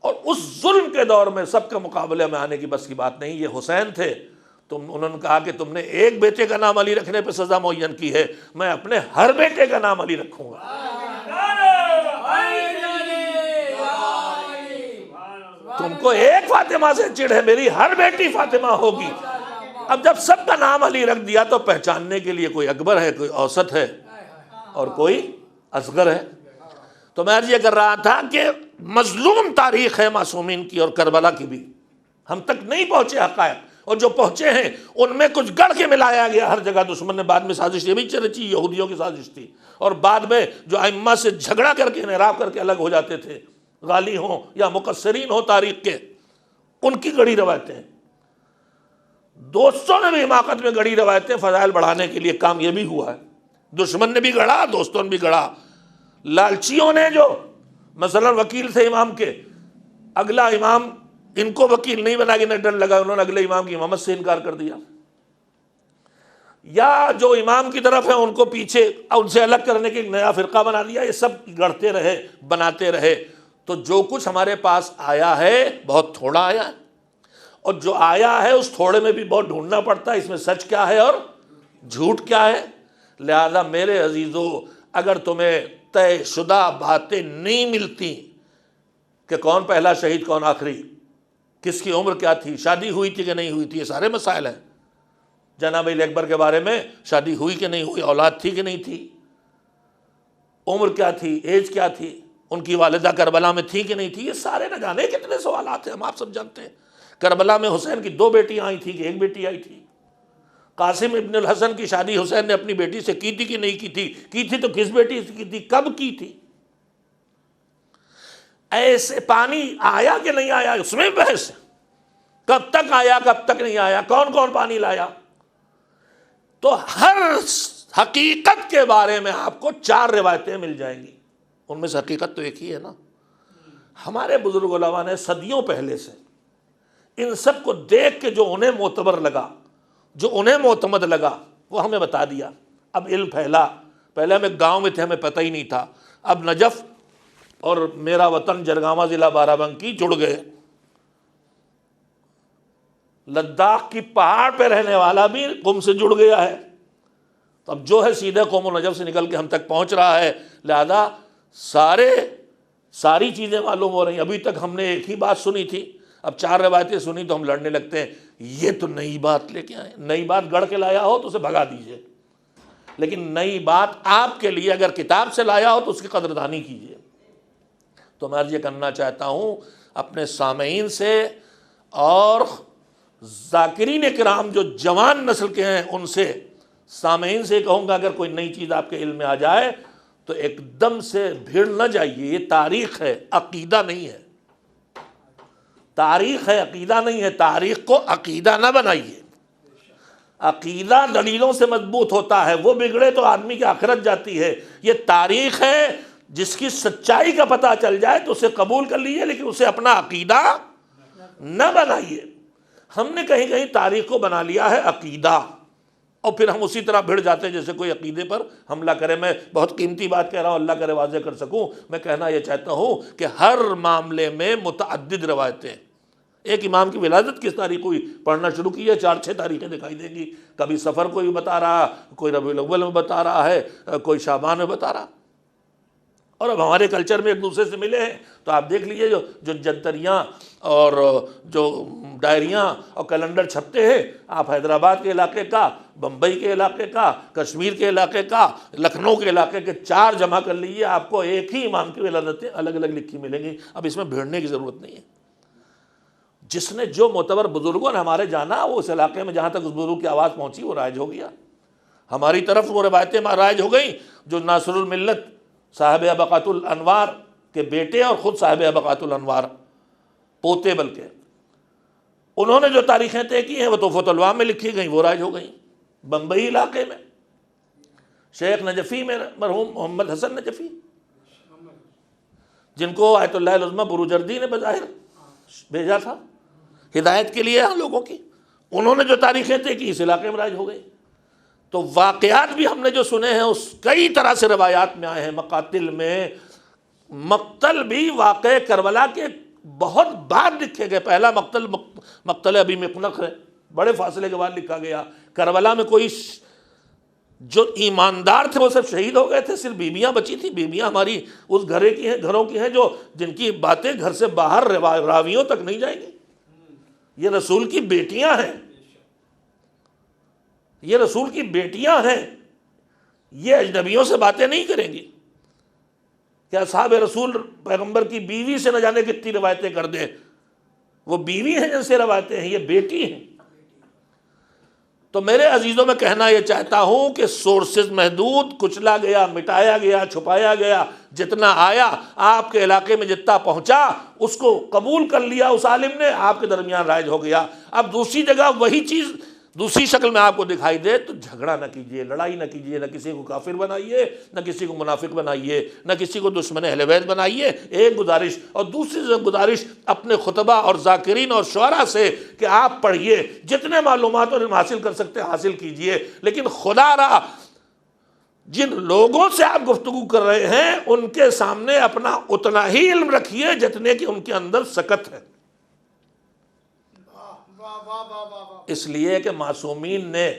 اور اس ظلم کے دور میں سب کے مقابلے میں آنے کی بس کی بات نہیں۔ یہ حسین تھے، انہوں نے کہا کہ تم نے ایک بیٹے کا نام علی رکھنے پہ سزا معین کی ہے، میں اپنے ہر بیٹے کا نام علی رکھوں گا۔ تم کو ایک فاطمہ سے چڑ ہے، میری ہر بیٹی فاطمہ ہوگی۔ اب جب سب کا نام علی رکھ دیا تو پہچاننے کے لیے کوئی اکبر ہے، کوئی اوسط ہے اور کوئی اصغر ہے۔ تو میں عرض یہ کر رہا تھا کہ مظلوم تاریخ ہے معصومین کی اور کربلا کی بھی، ہم تک نہیں پہنچے حقائق، اور جو پہنچے ہیں ان میں کچھ گڑھ کے ملایا گیا ہر جگہ۔ دشمن نے بعد میں سازش یہ بھی رچی، یہودیوں کی سازش تھی، اور بعد میں جو ائمہ سے جھگڑا کر کے انحراف کر کے الگ ہو جاتے تھے، غالی ہوں یا مقصرین ہوں تاریخ کے، ان کی گڑھی روایتیں۔ دوستوں نے بھی حماقت میں گڑھی روایتیں فضائل بڑھانے کے لیے، کام یہ بھی ہوا ہے۔ دشمن نے بھی گڑھا، دوستوں نے بھی گڑھا۔ لالچیوں نے جو مثلا وکیل تھے امام کے، اگلا امام ان کو وکیل نہیں بنا کے نہ ڈر لگا، انہوں نے اگلے امام کی امامت سے انکار کر دیا، یا جو امام کی طرف ہیں ان کو پیچھے ان سے الگ کرنے کے ایک نیا فرقہ بنا دیا۔ یہ سب گڑھتے رہے، بناتے رہے، تو جو کچھ ہمارے پاس آیا ہے بہت تھوڑا آیا ہے، اور جو آیا ہے اس تھوڑے میں بھی بہت ڈھونڈنا پڑتا ہے، اس میں سچ کیا ہے اور جھوٹ کیا ہے۔ لہذا میرے عزیزو، اگر تمہیں طے شدہ باتیں نہیں ملتی کہ کون پہلا شہید کون آخری، کس کی عمر کیا تھی، شادی ہوئی تھی کہ نہیں ہوئی تھی، یہ سارے مسائل ہیں۔ جناب علی اکبر کے بارے میں شادی ہوئی کہ نہیں ہوئی، اولاد تھی کہ نہیں تھی، عمر کیا تھی، ایج کیا تھی، ان کی والدہ کربلا میں تھی کہ نہیں تھی، یہ سارے نہ جانے کتنے سوالات ہیں، ہم آپ سب جانتے ہیں۔ کربلا میں حسین کی 2 بیٹیاں آئی تھی کہ 1 بیٹی آئی تھی؟ قاسم ابن الحسن کی شادی حسین نے اپنی بیٹی سے کی تھی کہ نہیں کی تھی تو کس بیٹی سے کی تھی، کب کی تھی؟ ایسے پانی آیا کہ نہیں آیا، اس میں بحث، کب تک آیا کب تک نہیں آیا، کون کون پانی لایا۔ تو ہر حقیقت کے بارے میں آپ کو 4 روایتیں مل جائیں گی، ان میں سے حقیقت تو ایک ہی ہے نا۔ ہمارے بزرگ علماء نے صدیوں پہلے سے ان سب کو دیکھ کے جو انہیں معتبر لگا، جو انہیں معتمد لگا، وہ ہمیں بتا دیا۔ اب علم پھیلا، پہلے ہمیں گاؤں میں تھے، ہمیں پتہ ہی نہیں تھا، اب نجف اور میرا وطن جرگامہ ضلع بارہ بنکی جڑ گئے، لداخ کی پہاڑ پہ رہنے والا بھی قم سے جڑ گیا ہے، تو اب جو ہے سیدھے قوم و نجف سے نکل کے ہم تک پہنچ رہا ہے۔ لہذا ساری چیزیں معلوم ہو رہی ہیں۔ ابھی تک ہم نے ایک ہی بات سنی تھی، اب 4 روایتیں سنی تو ہم لڑنے لگتے ہیں، یہ تو نئی بات لے کے آئے۔ نئی بات گڑھ کے لایا ہو تو اسے بھگا دیجئے، لیکن نئی بات آپ کے لیے اگر کتاب سے لایا ہو تو اس کی قدردانی کیجئے۔ تو میں یہ کرنا چاہتا ہوں اپنے سامعین سے اور ذاکرین کرام جو جوان نسل کے ہیں ان سے، سامعین سے کہوں گا اگر کوئی نئی چیز آپ کے علم میں آ جائے تو ایک دم سے بھیڑ نہ جائیے۔ یہ تاریخ ہے، عقیدہ نہیں ہے۔ تاریخ ہے، عقیدہ نہیں ہے۔ تاریخ کو عقیدہ نہ بنائیے۔ عقیدہ دلیلوں سے مضبوط ہوتا ہے، وہ بگڑے تو آدمی کی آخرت جاتی ہے۔ یہ تاریخ ہے، جس کی سچائی کا پتہ چل جائے تو اسے قبول کر لیجیے، لیکن اسے اپنا عقیدہ نہ بنائیے۔ ہم نے کہیں کہیں تاریخ کو بنا لیا ہے عقیدہ، اور پھر ہم اسی طرح بھیڑ جاتے ہیں جیسے کوئی عقیدے پر حملہ کرے۔ میں بہت قیمتی بات کہہ رہا ہوں، اللہ کرے واضح کر سکوں۔ میں کہنا یہ چاہتا ہوں کہ ہر معاملے میں متعدد روایتیں، ایک امام کی ولادت کس تاریخ ہوئی پڑھنا شروع کیے، 4-6 تاریخیں دکھائی دیں گی، کبھی سفر کوئی بتا رہا، کوئی ربیع الاول میں بتا رہا ہے، کوئی شعبان میں بتا رہا۔ اور اب ہمارے کلچر میں ایک دوسرے سے ملے ہیں تو آپ دیکھ لیجئے جو جنتریاں اور جو ڈائریاں اور کیلنڈر چھپتے ہیں، آپ حیدرآباد کے علاقے کا، بمبئی کے علاقے کا، کشمیر کے علاقے کا، لکھنؤ کے علاقے کے 4 جمع کر لیجئے، آپ کو ایک ہی امام کی ولادتیں الگ الگ لکھی ملیں گی۔ اب اس میں بھیڑنے کی ضرورت نہیں ہے۔ جس نے جو معتبر بزرگوں نے ہمارے جانا، وہ اس علاقے میں جہاں تک اس بزرگ کی آواز پہنچی وہ رائج ہو گیا۔ ہماری طرف وہ روایتیں رائج ہو گئیں جو ناصر الملت صاحب ابقات الانوار کے بیٹے اور خود صاحب ابقات الانوار پوتے، بلکہ انہوں نے جو تاریخیں طے کی ہیں وہ تحفۃ العوام میں لکھی گئیں، وہ رائج ہو گئیں۔ بمبئی علاقے میں شیخ نجفی میں مرحوم محمد حسن نجفی، جن کو آیت اللہ العظمیٰ بروجردی نے بظاہر بھیجا تھا ہدایت کے لیے ہم لوگوں کی، انہوں نے جو تاریخیں طے کی اس علاقے میں رائج ہو گئی۔ تو واقعات بھی ہم نے جو سنے ہیں اس کئی طرح سے روایات میں آئے ہیں، مقاتل میں، مقتل بھی واقع کربلا کے بہت بعد لکھے گئے. پہلا مقتل ابی مقنق ہے، بڑے فاصلے کے بعد لکھا گیا. کربلا میں کوئی جو ایماندار تھے وہ سب شہید ہو گئے تھے، صرف بیویاں بچی تھیں. بیویاں ہماری اس گھروں کی ہیں جو جن کی باتیں گھر سے باہر راویوں تک نہیں جائیں گی. یہ رسول کی بیٹیاں ہیں، یہ رسول کی بیٹیاں ہیں، یہ اجنبیوں سے باتیں نہیں کریں گی. کہ اصحاب رسول پیغمبر کی بیوی سے نہ جانے کتنی روایتیں کر دیں. وہ بیوی ہیں جن سے روایتیں ہیں، یہ بیٹی ہیں. تو میرے عزیزوں میں کہنا یہ چاہتا ہوں کہ سورسز محدود، کچلا گیا، مٹایا گیا، چھپایا گیا. جتنا آیا آپ کے علاقے میں جتنا پہنچا اس کو قبول کر لیا اس عالم نے، آپ کے درمیان رائج ہو گیا. اب دوسری جگہ وہی چیز دوسری شکل میں آپ کو دکھائی دے تو جھگڑا نہ کیجئے، لڑائی نہ کیجئے، نہ کسی کو کافر بنائیے، نہ کسی کو منافق بنائیے، نہ کسی کو دشمن اہل بیت بنائیے. ایک گزارش. اور دوسری گزارش اپنے خطبہ اور ذاکرین اور شعراء سے کہ آپ پڑھیے، جتنے معلومات اور حاصل کر سکتے حاصل کیجئے، لیکن خدا را جن لوگوں سے آپ گفتگو کر رہے ہیں ان کے سامنے اپنا اتنا ہی علم رکھیے جتنے کہ ان کے اندر سکت ہے. اس لیے کہ معصومین نے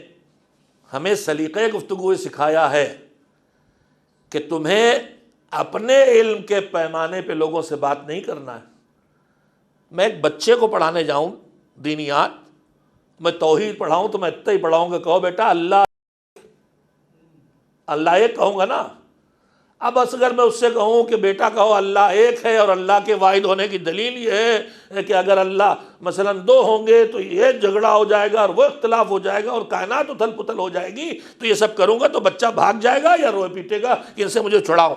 ہمیں سلیقہ گفتگو سکھایا ہے کہ تمہیں اپنے علم کے پیمانے پہ لوگوں سے بات نہیں کرنا ہے. میں ایک بچے کو پڑھانے جاؤں دینیات، میں توحید پڑھاؤں تو میں اتنا ہی پڑھاؤں گا، کہو بیٹا اللہ ایک کہوں گا نا. اب اگر میں اس سے کہوں کہ بیٹا کہو اللہ ایک ہے اور اللہ کے واحد ہونے کی دلیل یہ ہے کہ اگر اللہ مثلا 2 ہوں گے تو یہ جھگڑا ہو جائے گا اور وہ اختلاف ہو جائے گا اور کائنات اتھل پتھل ہو جائے گی، تو یہ سب کروں گا تو بچہ بھاگ جائے گا یا روئے پیٹے گا کہ ان سے مجھے چھڑاؤ،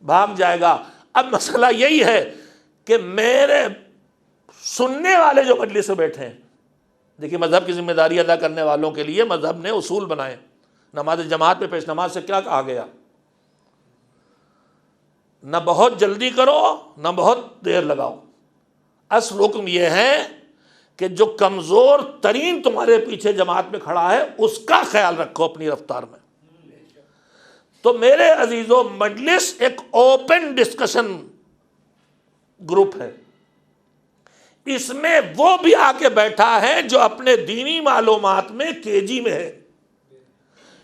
بھاگ جائے گا. اب مسئلہ یہی ہے کہ میرے سننے والے جو مجلس میں بیٹھے ہیں، دیکھیے مذہب کی ذمہ داری ادا کرنے والوں کے لیے مذہب نے اصول بنائے. نماز جماعت میں پیش نماز سے کیا کہا گیا؟ نہ بہت جلدی کرو نہ بہت دیر لگاؤ. اصل حکم یہ ہے کہ جو کمزور ترین تمہارے پیچھے جماعت میں کھڑا ہے اس کا خیال رکھو اپنی رفتار میں. تو میرے عزیزو، مجلس ایک اوپن ڈسکشن گروپ ہے. اس میں وہ بھی آ کے بیٹھا ہے جو اپنے دینی معلومات میں KG میں ہے.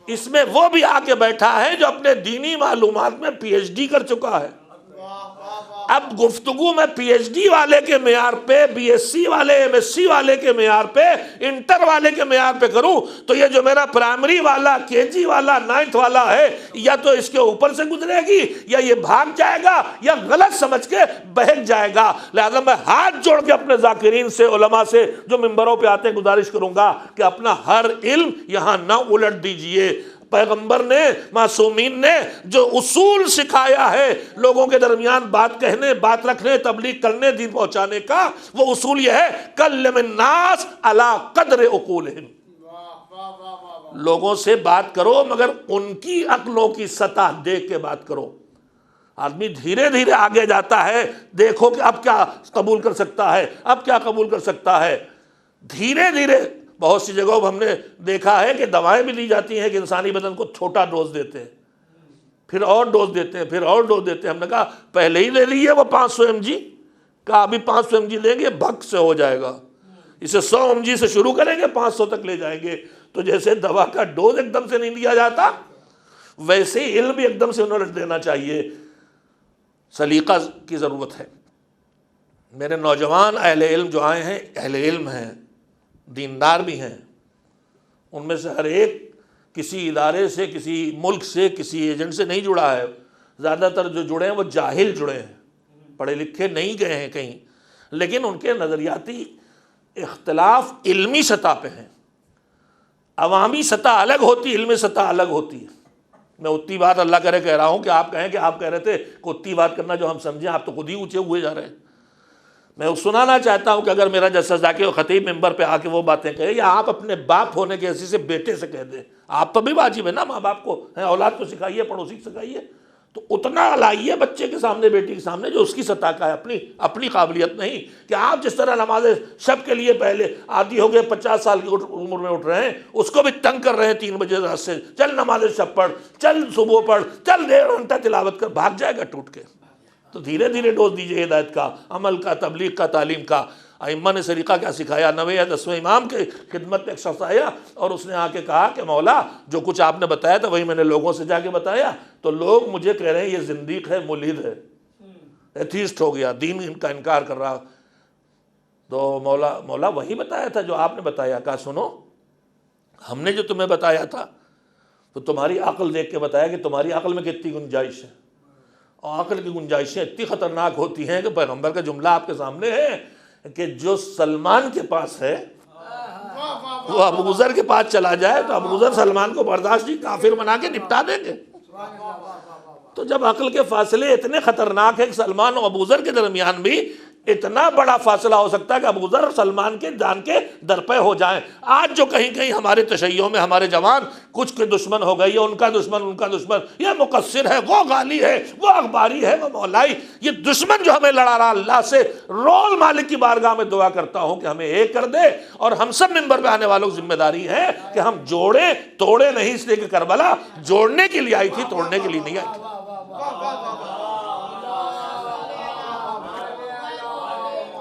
اس میں وہ بھی آ کے بیٹھا ہے جو اپنے دینی معلومات میں PhD کر چکا ہے. اب گفتگو میں PhD والے کے معیار پہ، BSc والے MSc والے کے معیار پہ، انٹر والے کے معیار پہ کروں تو یہ جو میرا پرائمری والا، KG والا، 9th والا ہے یا تو اس کے اوپر سے گزرے گی یا یہ بھاگ جائے گا یا غلط سمجھ کے بہک جائے گا. لہذا میں ہاتھ جوڑ کے اپنے ذاکرین سے، علماء سے جو ممبروں پہ آتے ہیں گزارش کروں گا کہ اپنا ہر علم یہاں نہ الٹ دیجئے. پیغمبر نے، معصومین نے جو اصول سکھایا ہے لوگوں کے درمیان بات کہنے، بات رکھنے، تبلیغ کرنے، دین پہنچانے کا، وہ اصول یہ ہے کلم الناس علی قدر عقولہم. لوگوں سے بات کرو مگر ان کی عقلوں کی سطح دیکھ کے بات کرو. آدمی دھیرے دھیرے آگے جاتا ہے، دیکھو کہ اب کیا قبول کر سکتا ہے، اب کیا قبول کر سکتا ہے. دھیرے دھیرے بہت سی جگہوں ہم نے دیکھا ہے کہ دوائیں بھی لی جاتی ہیں کہ انسانی بدن کو چھوٹا ڈوز دیتے ہیں، پھر اور ڈوز دیتے ہیں، پھر اور ڈوز دیتے ہیں. ہم نے کہا پہلے ہی لے لیے وہ 500 mg، کہا ابھی 500 mg لیں گے بھگ سے ہو جائے گا، اسے 100 mg سے شروع کریں گے 500 تک لے جائیں گے. تو جیسے دوا کا ڈوز ایک دم سے نہیں لیا جاتا ویسے ہی علم بھی ایک دم سے انہوں نے دینا چاہیے. سلیقہ کی ضرورت ہے. میرے نوجوان اہل علم جو آئے ہیں، اہل علم ہیں، دیندار بھی ہیں، ان میں سے ہر ایک کسی ادارے سے، کسی ملک سے، کسی ایجنٹ سے نہیں جڑا ہے. زیادہ تر جو جڑے ہیں وہ جاہل جڑے ہیں، پڑھے لکھے نہیں گئے ہیں کہیں، لیکن ان کے نظریاتی اختلاف علمی سطح پہ ہیں. عوامی سطح الگ ہوتی، علمی سطح الگ ہوتی ہے. میں اتنی بات اللہ کرے کہہ رہا ہوں کہ آپ کہیں کہ آپ کہہ رہے تھے کہ اتنی بات کرنا جو ہم سمجھیں، آپ تو خود ہی اونچے ہوئے جا رہے ہیں. میں سنانا چاہتا ہوں کہ اگر میرا جیسا ذاکر و خطیب ممبر پہ آ کے وہ باتیں کہے، یا آپ اپنے باپ ہونے کے حیثیت سے بیٹے سے کہہ دیں، آپ پر بھی واجب ہے نا، ماں باپ کو اولاد کو سکھائیے، پڑوسی کو سکھائیے. تو اتنا لائیے بچے کے سامنے، بیٹی کے سامنے، جو اس کی سطح کا ہے، اپنی قابلیت نہیں کہ آپ جس طرح نماز شب کے لیے پہلے عادی ہو گئے 50 سال کی عمر میں اٹھ رہے ہیں، اس کو بھی تنگ کر رہے ہیں 3 بجے رات سے، چل نماز شب پڑھ، چل صبح پڑھ، چل 1.5 گھنٹہ تلاوت کر، بھاگ جائے گا ٹوٹ کے۔ تو دھیرے دھیرے ڈوز دیجئے ہدایت کا، عمل کا، تبلیغ کا، تعلیم کا۔ ائمہ نے سلیقہ کیا سکھایا؟ 9ویں یا 10ویں امام کے خدمت میں ایک شخص آیا اور اس نے آ کے کہا کہ مولا جو کچھ آپ نے بتایا تھا وہی میں نے لوگوں سے جا کے بتایا، تو لوگ مجھے کہہ رہے ہیں یہ زندیق ہے، ملحد ہے، ایتھیسٹ ہو گیا، دین ان کا انکار کر رہا۔ تو مولا وہی بتایا تھا جو آپ نے بتایا۔ کہا سنو، ہم نے جو تمہیں بتایا تھا تو تمہاری عقل دیکھ کے بتایا کہ تمہاری عقل میں کتنی گنجائش ہے، اور عقل کی گنجائشیں اتنی خطرناک ہوتی ہیں کہ پیغمبر کا جملہ آپ کے سامنے ہے کہ جو سلمان کے پاس ہے وہ ابو ذر کے پاس چلا جائے تو ابو ذر سلمان کو برداشت نہیں، کافر بنا کے نپٹا دیں گے۔ تو جب عقل کے فاصلے اتنے خطرناک ہیں کہ سلمان اور ابو ذر کے درمیان بھی اتنا بڑا فاصلہ ہو سکتا ہے کہ ابو ذر سلمان کے جان کے درپے ہو جائیں۔ آج جو کہیں کہیں ہمارے تشیعوں میں ہمارے جوان کچھ کے دشمن ہو گئی ہے، ان کا دشمن، یہ مقصر ہے، وہ غالی ہے، وہ اخباری ہے، وہ مولائی، یہ دشمن جو ہمیں لڑا رہا، اللہ سے رول مالک کی بارگاہ میں دعا کرتا ہوں کہ ہمیں ایک کر دے، اور ہم سب منبر پہ آنے والوں کی ذمہ داری ہے کہ ہم جوڑیں، توڑے نہیں، اس لیے کہ کربلا جوڑنے کے لیے آئی تھی، توڑنے کے لیے نہیں آئی تھی۔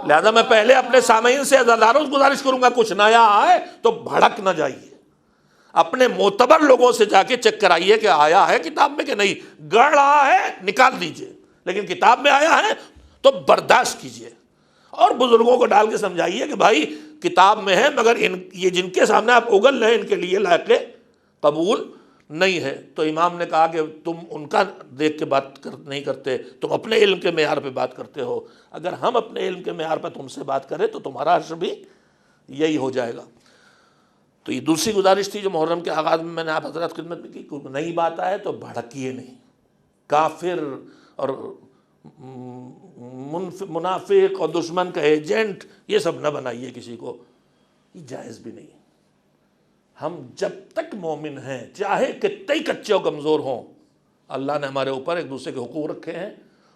لہذا میں پہلے اپنے سامعین سے عزاداروں سے گزارش کروں گا، کچھ نیا آئے تو بھڑک نہ جائیے، اپنے معتبر لوگوں سے جا کے چیک کرائیے کہ آیا ہے کتاب میں کہ نہیں، گڑ رہا ہے نکال دیجئے، لیکن کتاب میں آیا ہے تو برداشت کیجئے، اور بزرگوں کو ڈال کے سمجھائیے کہ بھائی کتاب میں ہے، مگر یہ جن کے سامنے آپ اگل رہے ہیں ان کے لیے لائق قبول نہیں ہے۔ تو امام نے کہا کہ تم ان کا دیکھ کے بات نہیں کرتے، تم اپنے علم کے معیار پہ بات کرتے ہو، اگر ہم اپنے علم کے معیار پہ تم سے بات کریں تو تمہارا حشر بھی یہی ہو جائے گا۔ تو یہ دوسری گزارش تھی جو محرم کے آغاز میں نے آپ حضرات خدمت میں کی، کوئی نئی بات آئے تو بھڑکیے نہیں، کافر اور منافق اور دشمن کا ایجنٹ یہ سب نہ بنائیے کسی کو، یہ جائز بھی نہیں۔ ہم جب تک مومن ہیں، چاہے کتنے ہی کچے اور کمزور ہوں، اللہ نے ہمارے اوپر ایک دوسرے کے حقوق رکھے ہیں،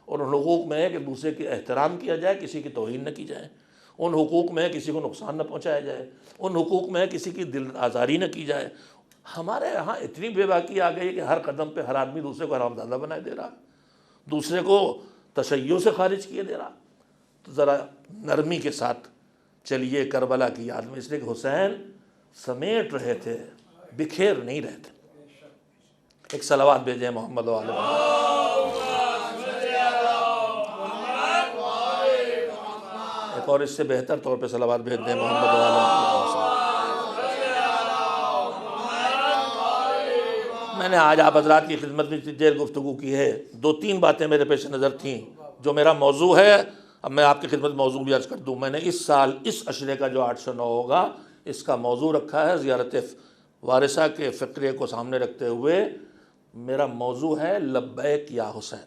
اور ان حقوق میں ہے کہ ایک دوسرے کے احترام کیا جائے، کسی کی توہین نہ کی جائے، ان حقوق میں ہے کسی کو نقصان نہ پہنچایا جائے، ان حقوق میں ہے کسی کی دل آزاری نہ کی جائے۔ ہمارے یہاں اتنی بے باکی آ گئی کہ ہر قدم پہ ہر آدمی دوسرے کو حرامزادہ بنائے دے رہا، دوسرے کو تشیع سے خارج کیے دے رہا۔ تو ذرا نرمی کے ساتھ چلیے کربلا کی یاد میں، اس لیے کہ حسین سمیٹ رہے تھے، بکھیر نہیں رہے تھے۔ ایک صلوات بھیجیں محمد و آل محمد، ایک اور اس سے بہتر طور پہ صلوات بھیج دیں محمد و آل محمد۔ میں نے آج آپ حضرات کی خدمت میں دیر گفتگو کی ہے، 2-3 باتیں میرے پیش نظر تھیں جو میرا موضوع ہے۔ اب میں آپ کی خدمت موضوع بھی عرض کر دوں، میں نے اس سال اس عشرے کا جو 809 ہوگا اس کا موضوع رکھا ہے زیارت وارثہ کے فقرے کو سامنے رکھتے ہوئے، میرا موضوع ہے لبیک یا حسین۔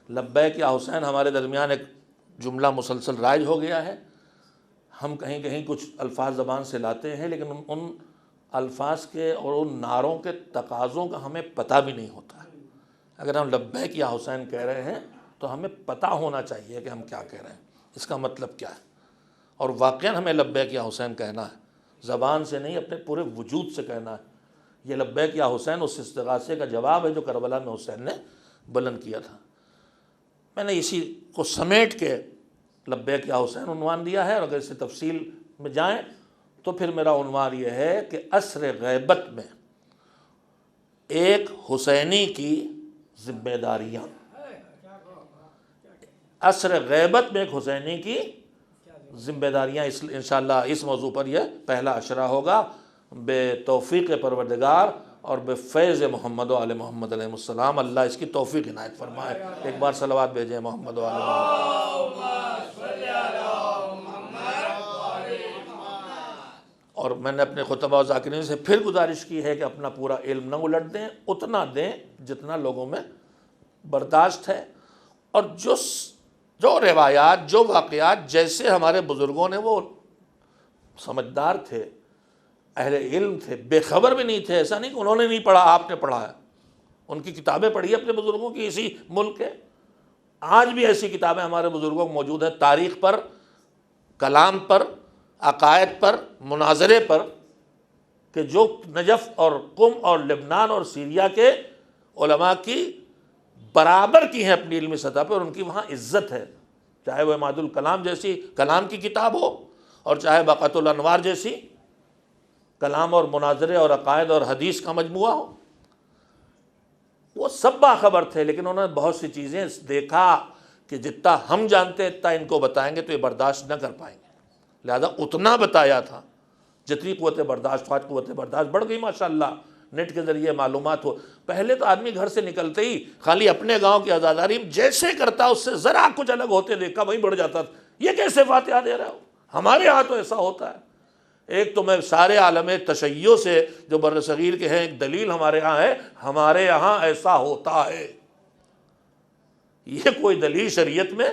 لبیک یا حسین ہمارے درمیان ایک جملہ مسلسل رائج ہو گیا ہے، ہم کہیں کہیں کچھ الفاظ زبان سے لاتے ہیں لیکن ان الفاظ کے اور ان نعروں کے تقاضوں کا ہمیں پتہ بھی نہیں ہوتا ہے۔ اگر ہم لبیک یا حسین کہہ رہے ہیں تو ہمیں پتہ ہونا چاہیے کہ ہم کیا کہہ رہے ہیں، اس کا مطلب کیا ہے، اور واقعاً ہمیں لبیک یا حسین کہنا ہے، زبان سے نہیں اپنے پورے وجود سے کہنا ہے۔ یہ لبیک یا حسین اس استغاثے کا جواب ہے جو کربلا میں حسین نے بلند کیا تھا۔ میں نے اسی کو سمیٹ کے لبیک یا حسین عنوان دیا ہے، اور اگر اسے تفصیل میں جائیں تو پھر میرا عنوان یہ ہے کہ عصر غیبت میں ایک حسینی کی ذمہ داریاں، عصر غیبت میں ایک حسینی کی ذمہ داریاں، انشاءاللہ اس موضوع پر یہ پہلا عشرہ ہوگا بے توفیق پروردگار اور بے فیض محمد و آل محمد علیہ السلام۔ اللہ اس کی توفیق عنایت فرمائے۔ ایک بار صلوات بھیجیں محمد و آل محمد۔ اور میں نے اپنے خطبہ و ذاکرین سے پھر گزارش کی ہے کہ اپنا پورا علم نہ الٹ دیں، اتنا دیں جتنا لوگوں میں برداشت ہے، اور جو روایات، جو واقعات جیسے ہمارے بزرگوں نے، وہ سمجھدار تھے، اہل علم تھے، بے خبر بھی نہیں تھے، ایسا نہیں کہ انہوں نے نہیں پڑھا آپ نے پڑھا ہے، ان کی کتابیں پڑھیے اپنے بزرگوں کی، اسی ملک کے آج بھی ایسی کتابیں ہمارے بزرگوں کو موجود ہیں، تاریخ پر، کلام پر، عقائد پر، مناظرے پر، کہ جو نجف اور قم اور لبنان اور سیریا کے علماء کی برابر کی ہیں اپنی علمی سطح پہ، اور ان کی وہاں عزت ہے، چاہے وہ عماد الکلام جیسی کلام کی کتاب ہو، اور چاہے بقعۃ الانوار جیسی کلام اور مناظرے اور عقائد اور حدیث کا مجموعہ ہو۔ وہ سب باخبر تھے، لیکن انہوں نے بہت سی چیزیں دیکھا کہ جتنا ہم جانتے اتنا ان کو بتائیں گے تو یہ برداشت نہ کر پائیں گے، لہذا اتنا بتایا تھا جتنی قوت برداشت۔ آج قوت برداشت بڑھ گئی ماشاءاللہ، نیٹ کے ذریعے معلومات ہو۔ پہلے تو آدمی گھر سے نکلتے ہی خالی اپنے گاؤں کی عزاداری جیسے کرتا اس سے ذرا کچھ الگ ہوتے دیکھا وہیں بڑھ جاتا تھا، یہ کیسے فاتحہ دے رہا ہو، ہمارے ہاں تو ایسا ہوتا ہے۔ ایک تو میں سارے عالم تشیع سے جو بر صغیر کے ہیں، ایک دلیل ہمارے ہاں ہے، ہمارے یہاں ایسا ہوتا ہے۔ یہ کوئی دلیل شریعت میں،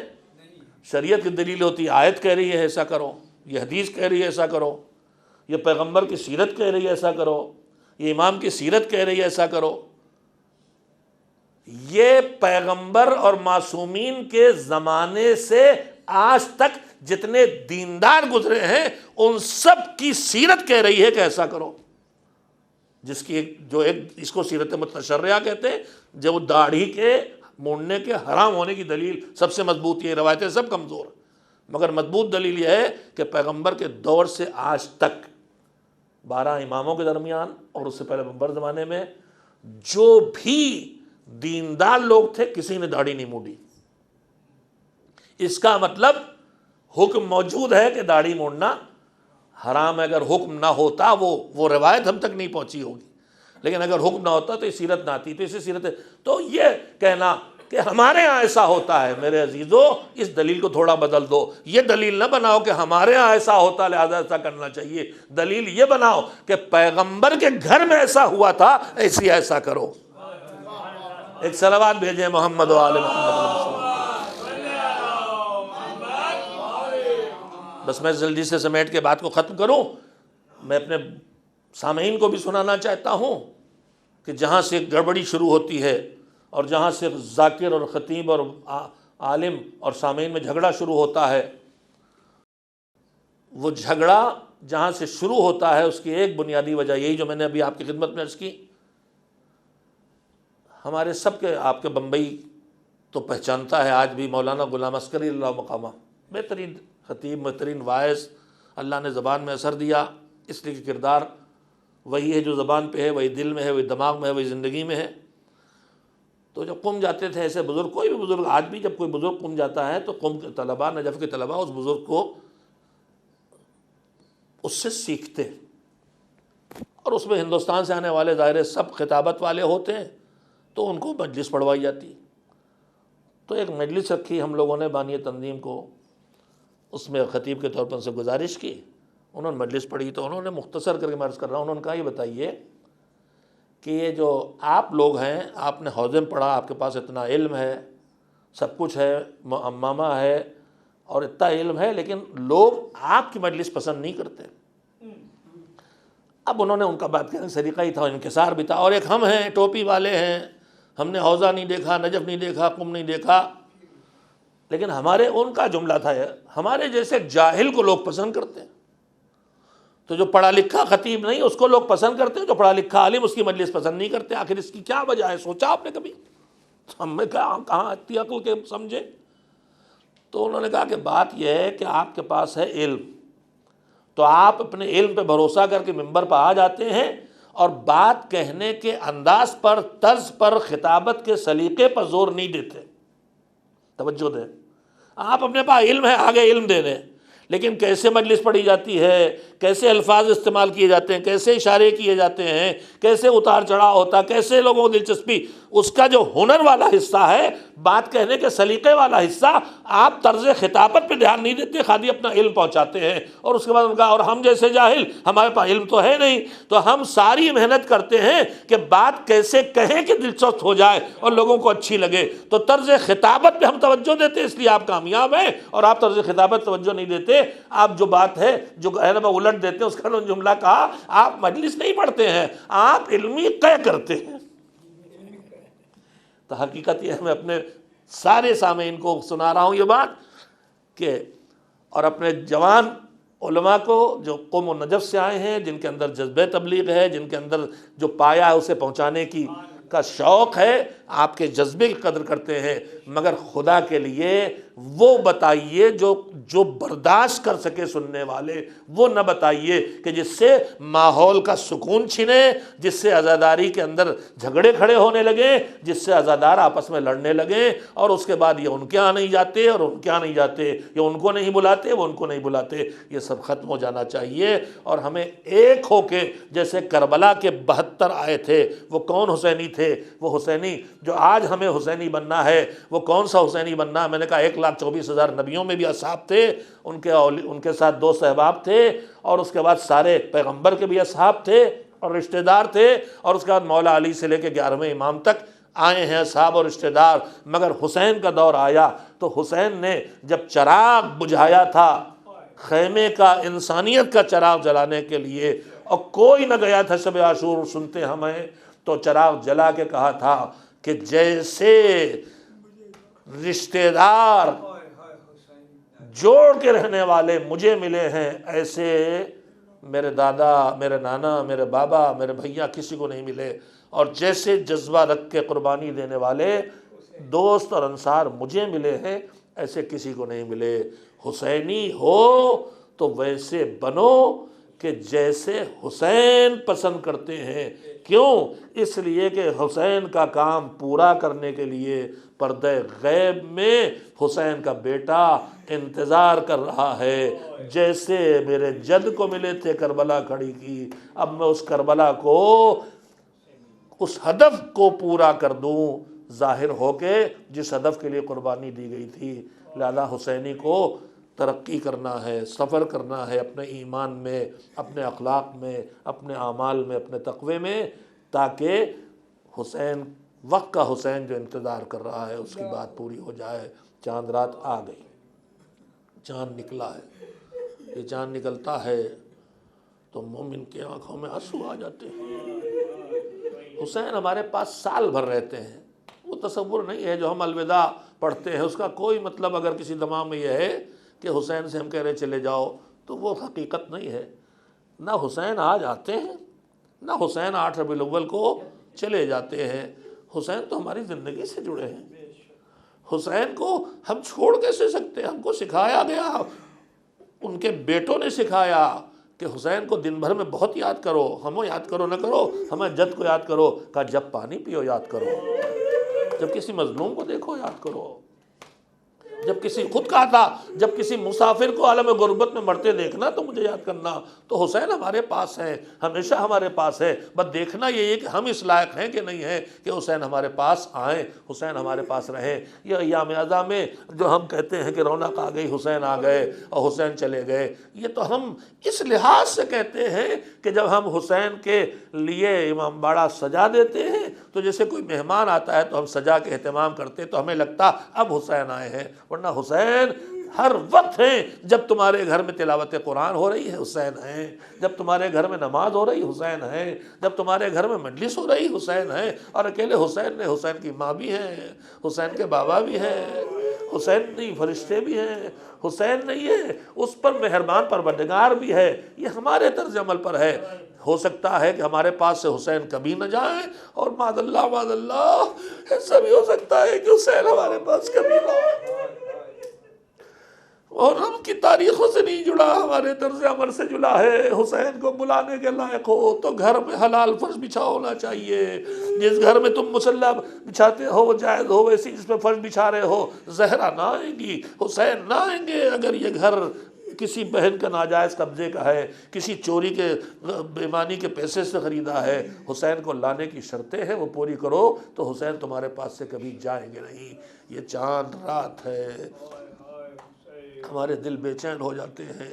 شریعت کی دلیل ہوتی ہے، آیت کہہ رہی ہے ایسا کرو، یہ حدیث کہہ رہی ہے ایسا کرو، یہ پیغمبر کی سیرت کہہ رہی ہے ایسا کرو، یہ امام کی سیرت کہہ رہی ہے ایسا کرو۔ یہ پیغمبر اور معصومین کے زمانے سے آج تک جتنے دیندار گزرے ہیں ان سب کی سیرت کہہ رہی ہے کہ ایسا کرو۔ جس کی اس کو سیرت متشرعہ کہتے ہیں، جو داڑھی کے مونڈنے کے حرام ہونے کی دلیل سب سے مضبوط، یہ روایتیں سب کمزور، مگر مضبوط دلیل یہ ہے کہ پیغمبر کے دور سے آج تک 12 اماموں کے درمیان اور اس سے پہلے پیغمبر زمانے میں جو بھی دیندار لوگ تھے کسی نے داڑھی نہیں مونڈی۔ اس کا مطلب حکم موجود ہے کہ داڑھی مونڈنا حرام ہے۔ اگر حکم نہ ہوتا وہ روایت ہم تک نہیں پہنچی ہوگی، لیکن اگر حکم نہ ہوتا تو یہ سیرت نہ آتی، تو اسی سیرت ہے۔ تو یہ کہنا کہ ہمارے ہاں ایسا ہوتا ہے، میرے عزیزو اس دلیل کو تھوڑا بدل دو۔ یہ دلیل نہ بناؤ کہ ہمارے ہاں ایسا ہوتا لہذا ایسا کرنا چاہیے، دلیل یہ بناؤ کہ پیغمبر کے گھر میں ایسا ہوا تھا، ایسا کرو۔ ایک صلوات بھیجیں محمد و آل محمد۔ بس میں جلدی سے سمیٹ کے بات کو ختم کروں۔ میں اپنے سامعین کو بھی سنانا چاہتا ہوں کہ جہاں سے گڑبڑی شروع ہوتی ہے اور جہاں سے ذاکر اور خطیب اور عالم اور سامعین میں جھگڑا شروع ہوتا ہے، وہ جھگڑا جہاں سے شروع ہوتا ہے اس کی ایک بنیادی وجہ یہی جو میں نے ابھی آپ کی خدمت میں عرض کی۔ ہمارے سب کے، آپ کے بمبئی تو پہچانتا ہے آج بھی مولانا غلام عسکری اللہ مقامہ، بہترین خطیب، بہترین واعظ، اللہ نے زبان میں اثر دیا، اس لیے کہ کردار وہی ہے جو زبان پہ ہے، وہی دل میں ہے، وہی دماغ میں ہے، وہی زندگی میں ہے۔ تو جب قم جاتے تھے ایسے بزرگ، کوئی بھی بزرگ، آج بھی جب کوئی بزرگ قم جاتا ہے تو قم کے طلباء، نجف کے طلباء اس بزرگ کو اس سے سیکھتے، اور اس میں ہندوستان سے آنے والے ظاہر سب خطابت والے ہوتے ہیں تو ان کو مجلس پڑھوائی جاتی۔ تو ایک مجلس رکھی ہم لوگوں نے بانی تنظیم کو، اس میں خطیب کے طور پر ان سے گزارش کی، انہوں نے مجلس پڑھی تو انہوں نے مختصر کر کے میں عرض کر رہا ہوں، انہوں نے کہا یہ بتائیے کہ یہ جو آپ لوگ ہیں، آپ نے حوزے میں پڑھا، آپ کے پاس اتنا علم ہے، سب کچھ ہے، امامہ ہے اور اتنا علم ہے، لیکن لوگ آپ کی مجلس پسند نہیں کرتے۔ اب انہوں نے ان کا بات کرنے کا طریقہ ہی تھا، انکسار بھی تھا، اور ایک ہم ہیں ٹوپی والے ہیں، ہم نے حوزہ نہیں دیکھا، نجف نہیں دیکھا، قم نہیں دیکھا، لیکن ہمارے ان کا جملہ تھا ہمارے جیسے جاہل کو لوگ پسند کرتے ہیں، تو جو پڑھا لکھا خطیب نہیں اس کو لوگ پسند کرتے ہیں، جو پڑھا لکھا عالم اس کی مجلس پسند نہیں کرتے۔ آخر اس کی کیا وجہ ہے؟ سوچا آپ نے کبھی؟ ہم نے کہاں اتنی عقل کے سمجھے؟ تو انہوں نے کہا کہ بات یہ ہے کہ آپ کے پاس ہے علم، تو آپ اپنے علم پہ بھروسہ کر کے ممبر پہ آ جاتے ہیں اور بات کہنے کے انداز پر، طرز پر، خطابت کے سلیقے پر زور نہیں دیتے۔ توجہ دیں، آپ اپنے پاس علم ہے، آگے علم دے دیں، لیکن کیسے مجلس پڑھی جاتی ہے، کیسے الفاظ استعمال کیے جاتے ہیں، کیسے اشارے کیے جاتے ہیں، کیسے اتار چڑھاؤ ہوتا ہے، کیسے لوگوں کو دلچسپی، اس کا جو ہنر والا حصہ ہے، بات کہنے کے سلیقے والا حصہ، آپ طرز خطابت پہ دھیان نہیں دیتے، خالی اپنا علم پہنچاتے ہیں۔ اور اس کے بعد ان کا، اور ہم جیسے جاہل، ہمارے پاس علم تو ہے نہیں، تو ہم ساری محنت کرتے ہیں کہ بات کیسے کہیں کہ دلچسپ ہو جائے اور لوگوں کو اچھی لگے، تو طرز خطابت پہ ہم توجہ دیتے، اس لیے آپ کامیاب ہیں، اور آپ طرز خطابت توجہ نہیں دیتے، آپ جو بات ہے جو الٹ دیتے ہیں۔ اس کا جملہ کہا، آپ مجلس نہیں پڑھتے ہیں، آپ علمی قے کرتے ہیں۔ تو حقیقت یہ ہے، میں اپنے سارے سامعین کو سنا رہا ہوں یہ بات کہ، اور اپنے جوان علماء کو جو قوم و نجف سے آئے ہیں، جن کے اندر جذبہ تبلیغ ہے، جن کے اندر جو پایا ہے اسے پہنچانے کا شوق ہے، آپ کے جذبے کی قدر کرتے ہیں، مگر خدا کے لیے وہ بتائیے جو برداشت کر سکے سننے والے، وہ نہ بتائیے کہ جس سے ماحول کا سکون چھنے، جس سے عزاداری کے اندر جھگڑے کھڑے ہونے لگیں، جس سے عزادار آپس میں لڑنے لگیں، اور اس کے بعد یہ ان کے یہاں نہیں جاتے اور ان کے یہاں نہیں جاتے، یہ ان کو نہیں بلاتے وہ ان کو نہیں بلاتے، یہ سب ختم ہو جانا چاہیے، اور ہمیں ایک ہو کے، جیسے کربلا کے 72 آئے تھے، وہ کون حسینی تھے؟ وہ حسینی جو آج ہمیں حسینی بننا ہے، وہ کون سا حسینی بننا ہے؟ میں نے کہا 1,24,000 نبیوں میں بھی اصحاب تھے، ان کے ساتھ 2 صحباب تھے، اور اس کے بعد سارے پیغمبر کے بھی اصحاب تھے اور رشتہ دار تھے، اور اس کے بعد مولا علی سے لے کے 11ویں امام تک آئے ہیں اصحاب اور رشتہ دار، مگر حسین کا دور آیا تو حسین نے جب چراغ بجھایا تھا خیمے کا، انسانیت کا چراغ جلانے کے لیے، اور کوئی نہ گیا تھا شب عاشور سنتے ہمیں، تو چراغ جلا کے کہا تھا کہ جیسے رشتہ دار جوڑ کے رہنے والے مجھے ملے ہیں، ایسے میرے دادا، میرے نانا، میرے بابا، میرے بھیا کسی کو نہیں ملے، اور جیسے جذبہ رکھ کے قربانی دینے والے دوست اور انصار مجھے ملے ہیں، ایسے کسی کو نہیں ملے۔ حسینی ہو تو ویسے بنو کہ جیسے حسین پسند کرتے ہیں۔ کیوں؟ اس لیے کہ حسین کا کام پورا کرنے کے لیے پردہ غیب میں حسین کا بیٹا انتظار کر رہا ہے۔ جیسے میرے جد کو ملے تھے کربلا کھڑی کی، اب میں اس کربلا کو، اس ہدف کو پورا کر دوں ظاہر ہو کے جس ہدف کے لیے قربانی دی گئی تھی۔ لہذا حسینی کو ترقی کرنا ہے، سفر کرنا ہے اپنے ایمان میں، اپنے اخلاق میں، اپنے اعمال میں، اپنے تقوی میں، تاکہ حسین، وقت کا حسین جو انتظار کر رہا ہے اس کی بات پوری ہو جائے۔ چاند رات آ گئی، چاند نکلا ہے، یہ چاند نکلتا ہے تو مومن کی آنکھوں میں آنسو آ جاتے ہیں۔ حسین ہمارے پاس سال بھر رہتے ہیں، وہ تصور نہیں ہے جو ہم الوداع پڑھتے ہیں، اس کا کوئی مطلب اگر کسی دماغ میں یہ ہے کہ حسین سے ہم کہہ رہے چلے جاؤ تو وہ حقیقت نہیں ہے۔ نہ حسین آج آتے ہیں، نہ حسین 8 ربیع الاول کو چلے جاتے ہیں۔ حسین تو ہماری زندگی سے جڑے ہیں، حسین کو ہم چھوڑ کیسے سکتے ہیں؟ ہم کو سکھایا گیا، ان کے بیٹوں نے سکھایا کہ حسین کو دن بھر میں بہت یاد کرو، ہمیں یاد کرو نہ کرو، ہمیں جد کو یاد کرو، کہا جب پانی پیو یاد کرو، جب کسی مظلوم کو دیکھو یاد کرو، جب کسی، خود کہا تھا جب کسی مسافر کو عالم غربت میں مرتے دیکھنا تو مجھے یاد کرنا۔ تو حسین ہمارے پاس ہے، ہمیشہ ہمارے پاس ہے، بس دیکھنا یہ ہے کہ ہم اس لائق ہیں کہ نہیں ہیں کہ حسین ہمارے پاس آئیں، حسین ہمارے پاس رہے۔ یہ ایام اعزاں میں جو ہم کہتے ہیں کہ رونق آ گئی، حسین آ گئے اور حسین چلے گئے، یہ تو ہم اس لحاظ سے کہتے ہیں کہ جب ہم حسین کے لیے امام باڑہ سجا دیتے ہیں تو جیسے کوئی مہمان آتا ہے تو ہم سجا کے اہتمام کرتے تو ہمیں لگتا اب حسین آئے ہیں، ورنہ حسین ہر وقت ہیں۔ جب تمہارے گھر میں تلاوت قرآن ہو رہی ہے حسین ہیں، جب تمہارے گھر میں نماز ہو رہی حسین ہیں، جب تمہارے گھر میں مجلس ہو رہی حسین ہیں، اور اکیلے حسین نے، حسین کی ماں بھی ہیں، حسین کے بابا بھی ہیں، حسین نہیں فرشتے بھی ہیں، حسین نہیں ہے اس پر مہربان پروردگار بھی ہے۔ یہ ہمارے طرز عمل پر ہے۔ ہو سکتا ہے کہ ہمارے پاس سے حسین کبھی نہ جائیں، اور معاذ اللہ ایسا بھی ہو سکتا ہے کہ حسین ہمارے پاس کبھی نہ ہو، اور ہم کی تاریخوں سے نہیں جڑا، ہمارے طرز عمل سے جڑا ہے۔ حسین کو بلانے کے لائق ہو تو گھر میں حلال فرش بچھا ہونا چاہیے۔ جس گھر میں تم مصلی بچھاتے ہو جائز ہو، ویسی جس پہ فرش بچھا رہے ہو، زہرا نہ آئیں گی، حسین نہ آئیں گے۔ اگر یہ گھر کسی بہن کا ناجائز قبضے کا ہے، کسی چوری کے بےایمانی کے پیسے سے خریدا ہے، حسین کو لانے کی شرطیں ہیں وہ پوری کرو تو حسین تمہارے پاس سے کبھی جائیں گے نہیں۔ یہ چاند رات ہے، ہمارے دل بے چین ہو جاتے ہیں۔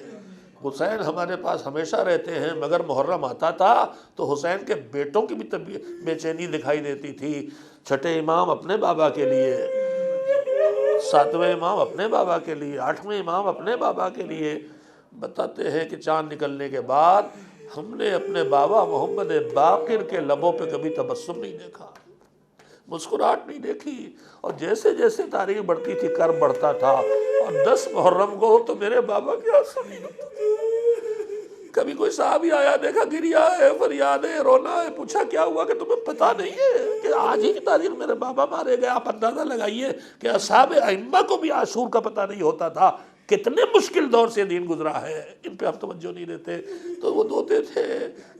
حسین ہمارے پاس ہمیشہ رہتے ہیں، مگر محرم آتا تھا تو حسین کے بیٹوں کی بھی بے چینی دکھائی دیتی تھی۔ 6 امام اپنے بابا کے لیے، 7ویں امام اپنے بابا کے لیے، 8ویں امام اپنے بابا کے لیے۔ بتاتے ہیں کہ چاند نکلنے کے بعد ہم نے اپنے بابا محمد باقر کے لبوں پہ کبھی تبسم نہیں دیکھا، مسکراہٹ نہیں دیکھی. اور جیسے جیسے تاریخ بڑھتی تھی کرب بڑھتا تھا. اور 10 محرم کو تو میرے بابا کے آنسو نہیں رکتے تھے. کبھی کوئی صحابی آیا، دیکھا گریا ہے، فریاد ہے، رونا ہے، پوچھا کیا ہوا کہ تمہیں پتہ نہیں ہے کہ آج ہی کی تاریخ میرے بابا مارے گئے. آپ اندازہ لگائیے کہ اصحاب ائمہ کو بھی عاشور کا پتہ نہیں ہوتا تھا. کتنے مشکل دور سے دین گزرا ہے، ان پہ ہم توجہ نہیں دیتے. تو وہ دوتے تھے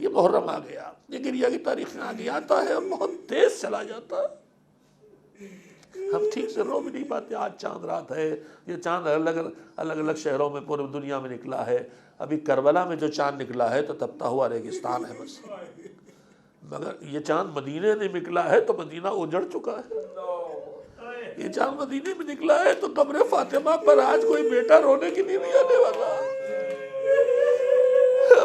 یہ محرم آ گیا، یہ گریا کی تاریخ میں آ گیا، آتا ہے بہت تیز چلا جاتا ہے. ہم ٹھیک سے رو بھی نہیں پاتے. آج چاند رات ہے، یہ چاند الگ الگ شہروں میں پورے دنیا میں نکلا ہے. ابھی کربلا میں جو چاند نکلا ہے تو تپتا ہوا ریگستان ہے بس. مگر یہ چاند مدینے میں نکلا ہے تو مدینہ اجڑ چکا ہے. یہ چاند مدینے میں نکلا ہے تو قبر فاطمہ پر آج کوئی بیٹا رونے کی نہیں آنے والا.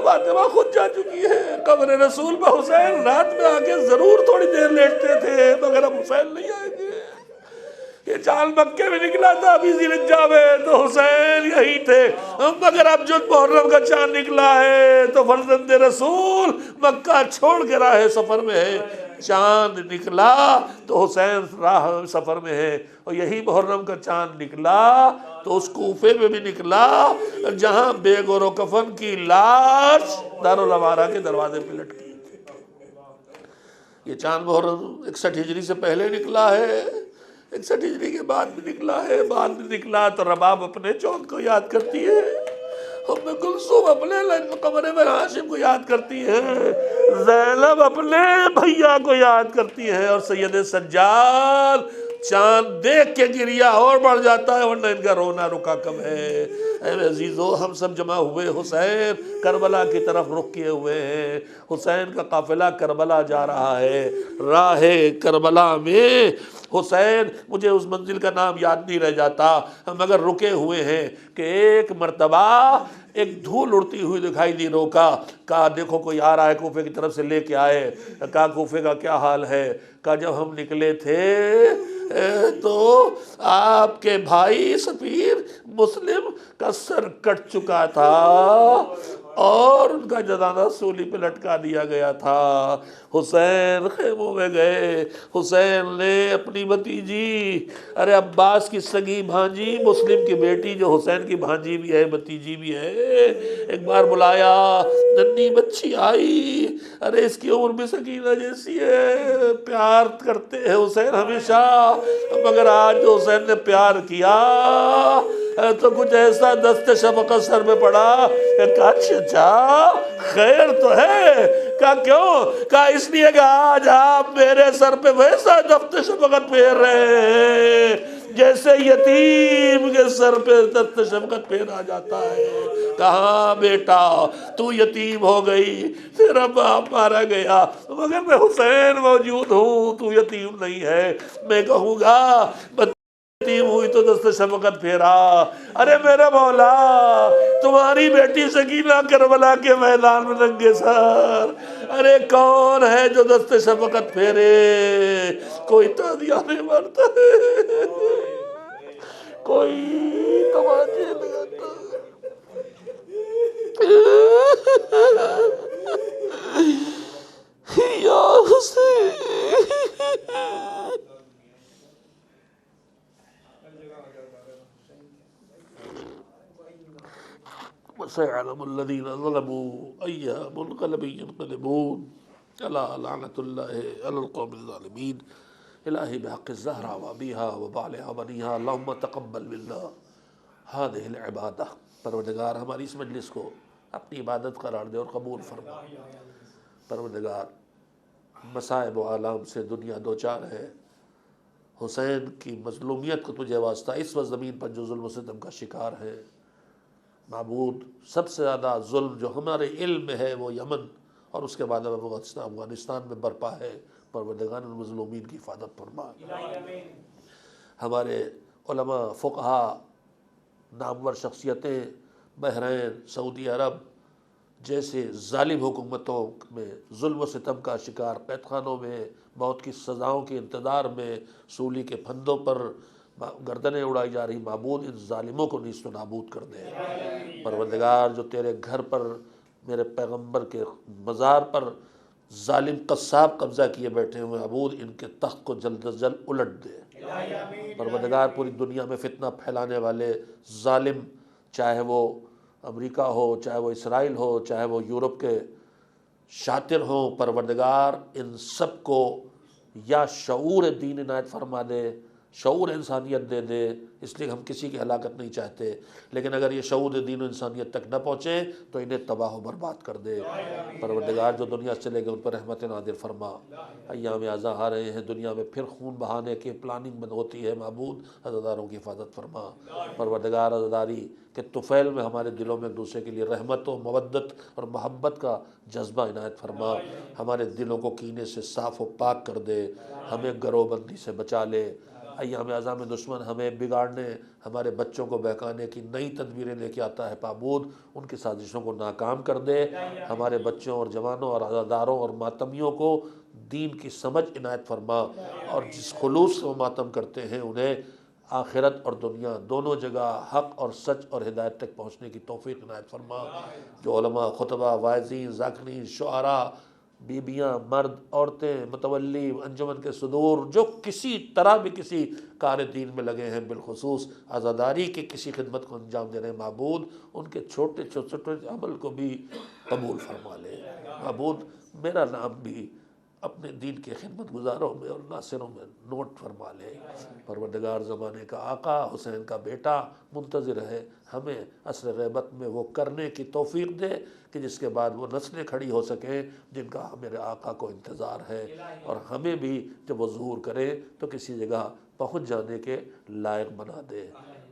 فاطمہ خود جا چکی ہے. قبر رسول پہ حسین رات میں آ کے ضرور تھوڑی دیر لیٹتے تھے، مگر اب حسین نہیں آئیں گے. یہ چاند مکے میں نکلا تھا ابھی ذی-الحجہ میں تو حسین یہی تھے. مگر اب جو محرم کا چاند نکلا ہے تو فرزند رسول مکہ چھوڑ کے راہ سفر میں ہے. چاند نکلا تو حسین راہ سفر میں ہے. اور یہی محرم کا چاند نکلا تو اس کوفے میں بھی نکلا جہاں بے گور و کفن کی لاش دارالامارہ کے دروازے پہ لٹکی. یہ چاند محرم 61 ہجری سے پہلے نکلا ہے، 61 ہجری کے بعد بھی نکلا ہے. بعد میں نکلا تو رباب اپنے چوک کو یاد کرتی ہے، ام کلثوم اپنے قمر میں ہاشم کو یاد کرتی ہے، زینب اپنے بھیا کو یاد کرتی ہے. اور سید سجاد چاند دیکھ کے گریا اور بڑھ جاتا ہے، ورنہ ان کا رونا رکا کم ہے. اے عزیزو، ہم سب جمع ہوئے حسین کربلا کی طرف رخ کیے ہوئے ہیں. حسین کا قافلہ کربلا جا رہا ہے. راہ کربلا میں حسین، مجھے اس منزل کا نام یاد نہیں رہ جاتا، مگر رکے ہوئے ہیں کہ ایک مرتبہ ایک دھول اڑتی ہوئی دکھائی دی. روکا، کہا دیکھو کوئی آ رہا ہے کوفے کی طرف سے، لے کے آئے. کہا کوفے کا کیا حال ہے؟ کہا جب ہم نکلے تھے تو آپ کے بھائی سفیر مسلم کا سر کٹ چکا تھا اور ان کا جنازہ سولی پہ لٹکا دیا گیا تھا. حسین خیموں میں گئے. حسین نے اپنی بھتیجی، ارے عباس کی سگی بھانجی، مسلم کی بیٹی جو حسین کی بھانجی بھی ہے بھتیجی بھی ہے، ایک بار بلایا. ننھی بچی آئی، ارے اس کی عمر بھی سکینہ جیسی ہے، پیار کرتے ہیں حسین ہمیشہ. مگر آج جو حسین نے پیار کیا تو کچھ ایسا دست شفقت سر میں پڑا کہ کہا چچا خیر تو ہے. کہا کیوں؟ کہا اس لیے کہ آج آپ میرے سر پہ ویسا دست شفقت پھیر رہے ہیں جیسے یتیم کے سر پہ دست شفقت پھیرا جاتا ہے. کہاں بیٹا تو یتیم ہو گئی، تیرا باپ مارا گیا، مگر میں حسین موجود ہوں، تو یتیم نہیں ہے. میں کہوں گا یتیم ہوئی تو دست شفقت پھیرا. ارے میرے مولا، تمہاری بیٹی سکینہ کربلا کے میدان میں ننگے سر، ارے کون ہے جو دست شفقت پھیرے؟ کوئی تازیانے مارتا ہے، کوئی تماچے لگاتا ہے. یا حسین، وسيعلم الذين ظلموا أي منقلب ينقلبون. ألا لعنة الله على القوم الظالمين. إلهي بحق الزهرة وأبيها وبعلها وبنيها اللهم تقبل منا هذه العبادة. پروردگار ہماری اس مجلس کو اپنی عبادت قرار دے اور قبول فرما. پروردگار مصائب و آلام سے دنیا دوچار ہے. حسین کی مظلومیت کو تجھے واسطہ اس وقت زمین پر جو ظلم و ستم کا شکار ہے. معبود سب سے زیادہ ظلم جو ہمارے علم میں ہے وہ یمن اور اس کے بعد افغانستان میں برپا ہے. پروردگار المظلومین کی حفاظت فرما. ہمارے علماء، فقہا، نامور شخصیتیں بحرین، سعودی عرب جیسے ظالم حکومتوں میں ظلم و ستم کا شکار، قید خانوں میں موت کی سزاؤں کے انتظار میں سولی کے پھندوں پر گردنیں اڑائی جا رہی، معبود ان ظالموں کو نیست و نابود کر دے. پروردگار جو تیرے گھر پر، میرے پیغمبر کے مزار پر ظالم قصاب قبضہ کیے بیٹھے ہوئے معبود ان کے تخت کو جلد از جلد الٹ دے۔ پروردگار پوری دنیا میں فتنہ پھیلانے والے ظالم، چاہے وہ امریکہ ہو، چاہے وہ اسرائیل ہو، چاہے وہ یورپ کے شاطر ہوں، پروردگار ان سب کو یا شعور دین عنایت فرما دے، شعور انسانیت دے دے، اس لیے ہم کسی کی ہلاکت نہیں چاہتے، لیکن اگر یہ شعور دین و انسانیت تک نہ پہنچے تو انہیں تباہ و برباد کر دے۔ پروردگار جو دنیا سے چلے گئے ان پر رحمت نادر فرما۔ ایام اعزاں آ رہے ہیں، دنیا میں پھر خون بہانے کی پلاننگ بند ہوتی ہے، معبود عزاداروں کی حفاظت فرما۔ پروردگار عزاداری کہ طفیل میں ہمارے دلوں میں ایک دوسرے کے لیے رحمت و مودت اور محبت کا جذبہ عنایت فرما، ہمارے دلوں کو کینے سے صاف و پاک کر دے، ہمیں گروہ بندی سے بچا لے۔ ایام اعزاں میں دشمن ہمیں بگاڑنے، ہمارے بچوں کو بہکانے کی نئی تدبیریں لے کے آتا ہے، معبود ان کی سازشوں کو ناکام کر دے، ہمارے بچوں اور جوانوں اور عزاداروں اور ماتمیوں کو دین کی سمجھ عنایت فرما، اور جس خلوص سے وہ ماتم کرتے ہیں انہیں آخرت اور دنیا دونوں جگہ حق اور سچ اور ہدایت تک پہنچنے کی توفیق عنایت فرما۔ جو علماء، خطبہ، واعظین، ذاکرین، شعراء، بیبیاں، مرد، عورتیں، متولی، انجمن کے صدور، جو کسی طرح بھی کسی کار دین میں لگے ہیں، بالخصوص عزاداری کی کسی خدمت کو انجام دے رہے ہیں، معبود ان کے چھوٹے چھوٹے عمل کو بھی قبول فرما لے۔ معبود میرا نام بھی اپنے دین کے خدمت گزاروں میں اور ناصروں میں نوٹ فرما لے۔ پروردگار زمانے کا آقا، حسین کا بیٹا منتظر ہے، ہمیں عصر غیبت میں وہ کرنے کی توفیق دے کہ جس کے بعد وہ نسلیں کھڑی ہو سکیں جن کا میرے آقا کو انتظار ہے، اور ہمیں بھی جب وہ ظہور کرے تو کسی جگہ پہنچ جانے کے لائق بنا دے۔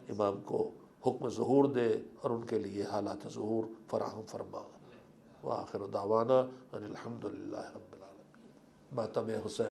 امام کو حکم ظہور دے اور ان کے لیے حالات ظہور فراہم فرما۔ وآخر دعوانا ان الحمدللہ رب العالمین۔ ماتم حسین